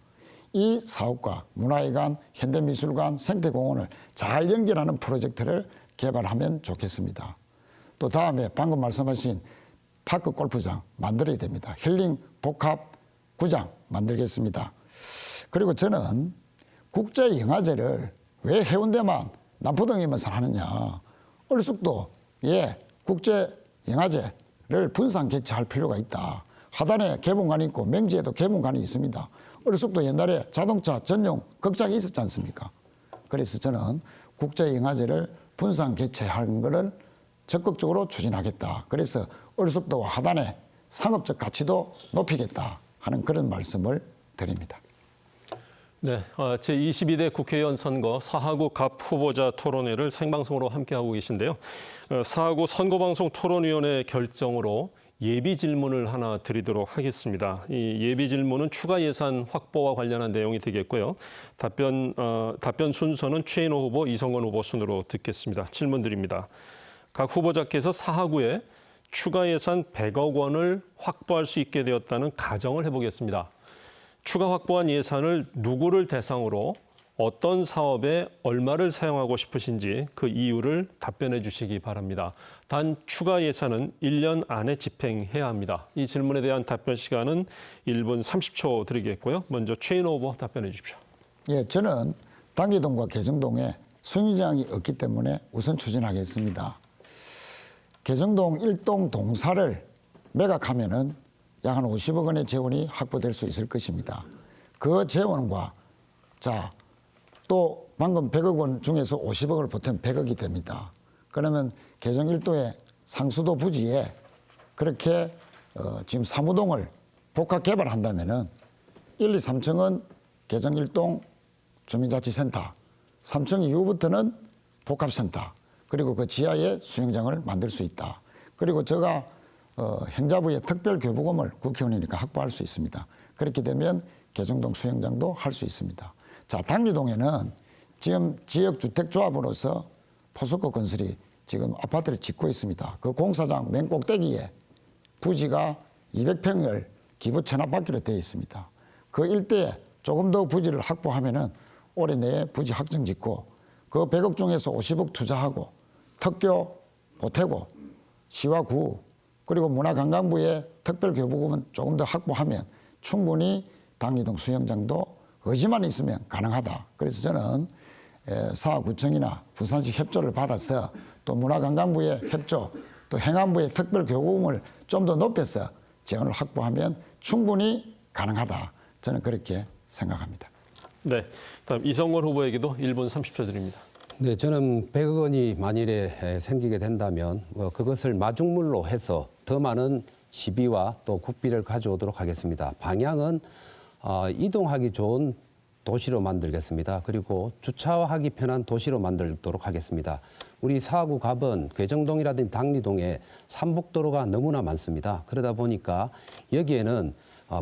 이 사업과 문화회관, 현대미술관, 생태공원을 잘 연결하는 프로젝트를 개발하면 좋겠습니다. 또 다음에 방금 말씀하신 파크 골프장 만들어야 됩니다. 힐링 복합 구장 만들겠습니다. 그리고 저는 국제영화제를 왜 해운대만 남포동에만 하느냐. 얼숙도에 국제영화제를 분산 개최할 필요가 있다. 하단에 개봉관이 있고 맹지에도 개봉관이 있습니다. 얼숙도 옛날에 자동차 전용 극장이 있었지 않습니까? 그래서 저는 국제영화제를 분산 개최하는 것을 적극적으로 추진하겠다. 그래서 얼숙도와 하단의 상업적 가치도 높이겠다 하는 그런 말씀을 드립니다. 네, 제22대 국회의원 선거 4하구 갑 후보자 토론회를 생방송으로 함께하고 계신데요. 4하구 선거방송 토론위원회 결정으로 예비 질문을 하나 드리도록 하겠습니다. 이 예비 질문은 추가 예산 확보와 관련한 내용이 되겠고요. 답변 순서는 최인호 후보, 이성건 후보 순으로 듣겠습니다. 질문 드립니다. 각 후보자께서 4하구에 추가 예산 100억 원을 확보할 수 있게 되었다는 가정을 해보겠습니다. 추가 확보한 예산을 누구를 대상으로 어떤 사업에 얼마를 사용하고 싶으신지 그 이유를 답변해 주시기 바랍니다. 단 추가 예산은 1년 안에 집행해야 합니다. 이 질문에 대한 답변 시간은 1분 30초 드리겠고요. 먼저 최인호 후보 답변해 주십시오. 예, 저는 당기동과 개정동에 수영장이 없기 때문에 우선 추진하겠습니다. 개정동 1동 동사를 매각하면은 약 한 50억 원의 재원이 확보될 수 있을 것입니다. 그 재원과 또 방금 100억 원 중에서 50억을 보태면 100억이 됩니다. 그러면 개정 1도의 상수도 부지에 그렇게 지금 사무동을 복합 개발한다면은 1, 2, 3층은 개정 1동 주민자치센터, 3층 이후부터는 복합센터, 그리고 그 지하에 수영장을 만들 수 있다. 그리고 제가 행자부의 특별교부금을 국회의원이니까 확보할 수 있습니다. 그렇게 되면 개정동 수영장도 할 수 있습니다. 자, 당리동에는 지금 지역주택조합으로서 포스코 건설이 지금 아파트를 짓고 있습니다. 그 공사장 맨 꼭대기에 부지가 200평을 기부 체납받기로 되어 있습니다. 그 일대에 조금 더 부지를 확보하면은 올해 내에 부지 확정 짓고 그 100억 중에서 50억 투자하고 특교 보태고 시와 구 그리고 문화관광부의 특별교부금은 조금 더 확보하면 충분히 당리동 수영장도 의지만 있으면 가능하다. 그래서 저는 사구청이나 부산시 협조를 받아서 또 문화관광부의 협조 또 행안부의 특별교부금을 좀 더 높여서 재원을 확보하면 충분히 가능하다. 저는 그렇게 생각합니다. 네, 다음 이성건 후보에게도 1분 30초 드립니다. 네, 저는 100억 원이 만일에 생기게 된다면 그것을 마중물로 해서 더 많은 시비와 또 국비를 가져오도록 하겠습니다. 방향은 이동하기 좋은 도시로 만들겠습니다. 그리고 주차하기 편한 도시로 만들도록 하겠습니다. 우리 사구 갑은 괴정동이라든지 당리동에 삼복도로가 너무나 많습니다. 그러다 보니까 여기에는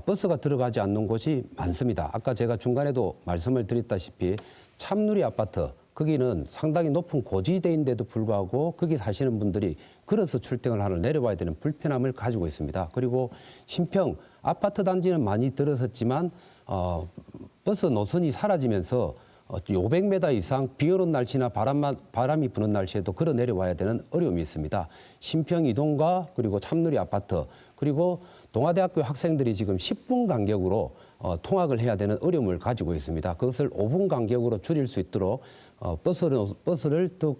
버스가 들어가지 않는 곳이 많습니다. 아까 제가 중간에도 말씀을 드렸다시피 참누리 아파트, 거기는 상당히 높은 고지대인데도 불구하고 거기 사시는 분들이 걸어서 출퇴근을 하러 내려와야 되는 불편함을 가지고 있습니다. 그리고 신평 아파트 단지는 많이 들어섰지만 버스 노선이 사라지면서 500m 이상 비 오는 날씨나 바람이 부는 날씨에도 걸어 내려와야 되는 어려움이 있습니다. 신평 이동과 그리고 참누리 아파트 그리고 동아대학교 학생들이 지금 10분 간격으로 통학을 해야 되는 어려움을 가지고 있습니다. 그것을 5분 간격으로 줄일 수 있도록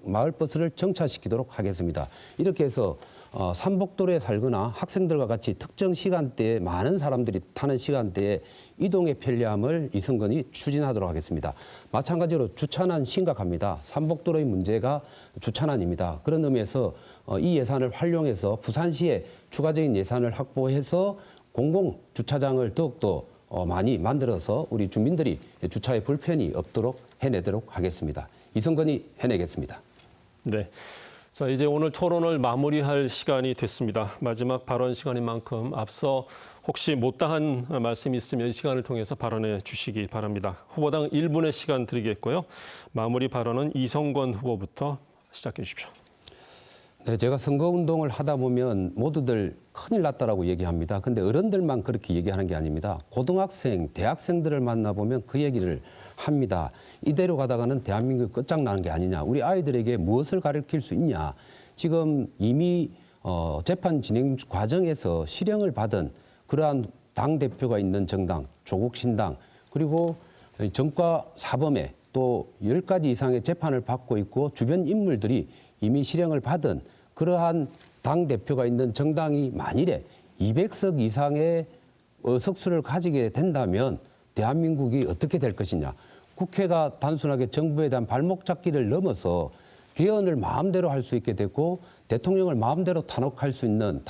마을 버스를 정차시키도록 하겠습니다. 이렇게 해서 삼복도로에 살거나 학생들과 같이 특정 시간대에 많은 사람들이 타는 시간대에 이동의 편리함을 이승건이 추진하도록 하겠습니다. 마찬가지로 주차난 심각합니다. 삼복도로의 문제가 주차난입니다. 그런 의미에서 이 예산을 활용해서 부산시에 추가적인 예산을 확보해서 공공주차장을 더욱더 많이 만들어서 우리 주민들이 주차에 불편이 없도록 해내도록 하겠습니다. 이승건이 해내겠습니다. 네. 자, 이제 오늘 토론을 마무리할 시간이 됐습니다. 마지막 발언 시간인 만큼 앞서 혹시 못다한 말씀이 있으면 이 시간을 통해서 발언해 주시기 바랍니다. 후보당 1분의 시간 드리겠고요. 마무리 발언은 이성건 후보부터 시작해 주십시오. 네, 제가 선거운동을 하다 보면 모두들 큰일 났다라고 얘기합니다. 근데 어른들만 그렇게 얘기하는 게 아닙니다. 고등학생, 대학생들을 만나보면 그 얘기를 합니다. 이대로 가다가는 대한민국이 끝장나는 게 아니냐. 우리 아이들에게 무엇을 가르칠 수 있냐. 지금 이미 재판 진행 과정에서 실형을 받은 그러한 당대표가 있는 정당, 조국신당, 그리고 전과 사범에 또 10가지 이상의 재판을 받고 있고 주변 인물들이 이미 실형을 받은 그러한 당대표가 있는 정당이 만일에 200석 이상의 의석수를 가지게 된다면 대한민국이 어떻게 될 것이냐. 국회가 단순하게 정부에 대한 발목 잡기를 넘어서 개헌을 마음대로 할 수 있게 되고 대통령을 마음대로 탄핵할 수 있는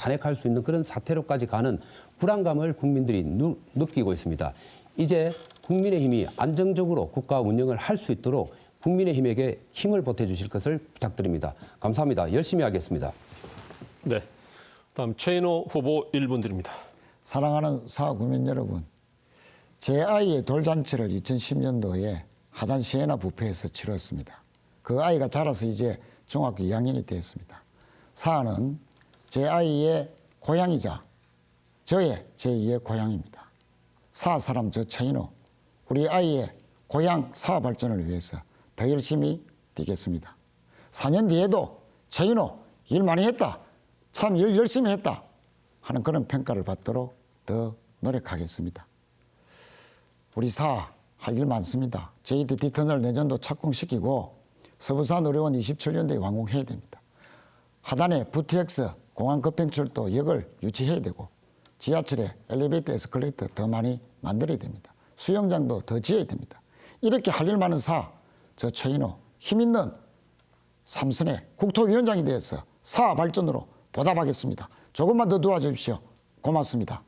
그런 사태로까지 가는 불안감을 국민들이 느끼고 있습니다. 이제 국민의힘이 안정적으로 국가 운영을 할 수 있도록 국민의힘에게 힘을 보태주실 것을 부탁드립니다. 감사합니다. 열심히 하겠습니다. 네. 다음 최인호 후보 1분 드립니다. 사랑하는 사구민 여러분, 제 아이의 돌잔치를 2010년도에 하단 시에나 뷔페에서 치렀습니다. 그 아이가 자라서 이제 중학교 2학년이 되었습니다. 사는 제 아이의 고향이자 저의 제2의 고향입니다. 사 사람 저 최인호, 우리 아이의 고향 사 발전을 위해서 더 열심히 뛰겠습니다. 4년 뒤에도 최인호 일 많이 했다, 참 일 열심히 했다 하는 그런 평가를 받도록 더 노력하겠습니다. 우리 사 할 일 많습니다. JTT 터널 내년도 착공시키고 서부산 의료원 27년도에 완공해야 됩니다. 하단에 VTX 공항 급행철도 역을 유치해야 되고 지하철에 엘리베이터 에스컬레이터 더 많이 만들어야 됩니다. 수영장도 더 지어야 됩니다. 이렇게 할 일 많은 저 최인호 힘있는 삼선의 국토위원장이 되어서 사 발전으로 보답하겠습니다. 조금만 더 도와주십시오. 고맙습니다.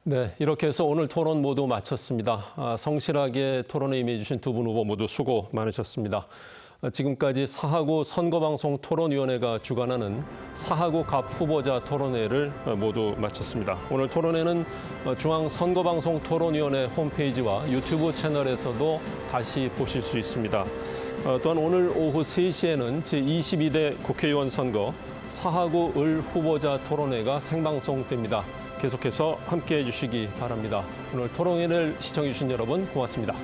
네, 이렇게 해서 오늘 토론 모두 마쳤습니다. 성실하게 토론에 임해주신 두 분 후보 모두 수고 많으셨습니다. 지금까지 사하구 선거방송 토론위원회가 주관하는 사하구 갑 후보자 토론회를 모두 마쳤습니다. 오늘 토론회는 중앙선거방송 토론위원회 홈페이지와 유튜브 채널에서도 다시 보실 수 있습니다. 또한 오늘 오후 3시에는 제22대 국회의원 선거 사하구 을 후보자 토론회가 생방송됩니다. 계속해서 함께해 주시기 바랍니다. 오늘 토론회를 시청해 주신 여러분 고맙습니다.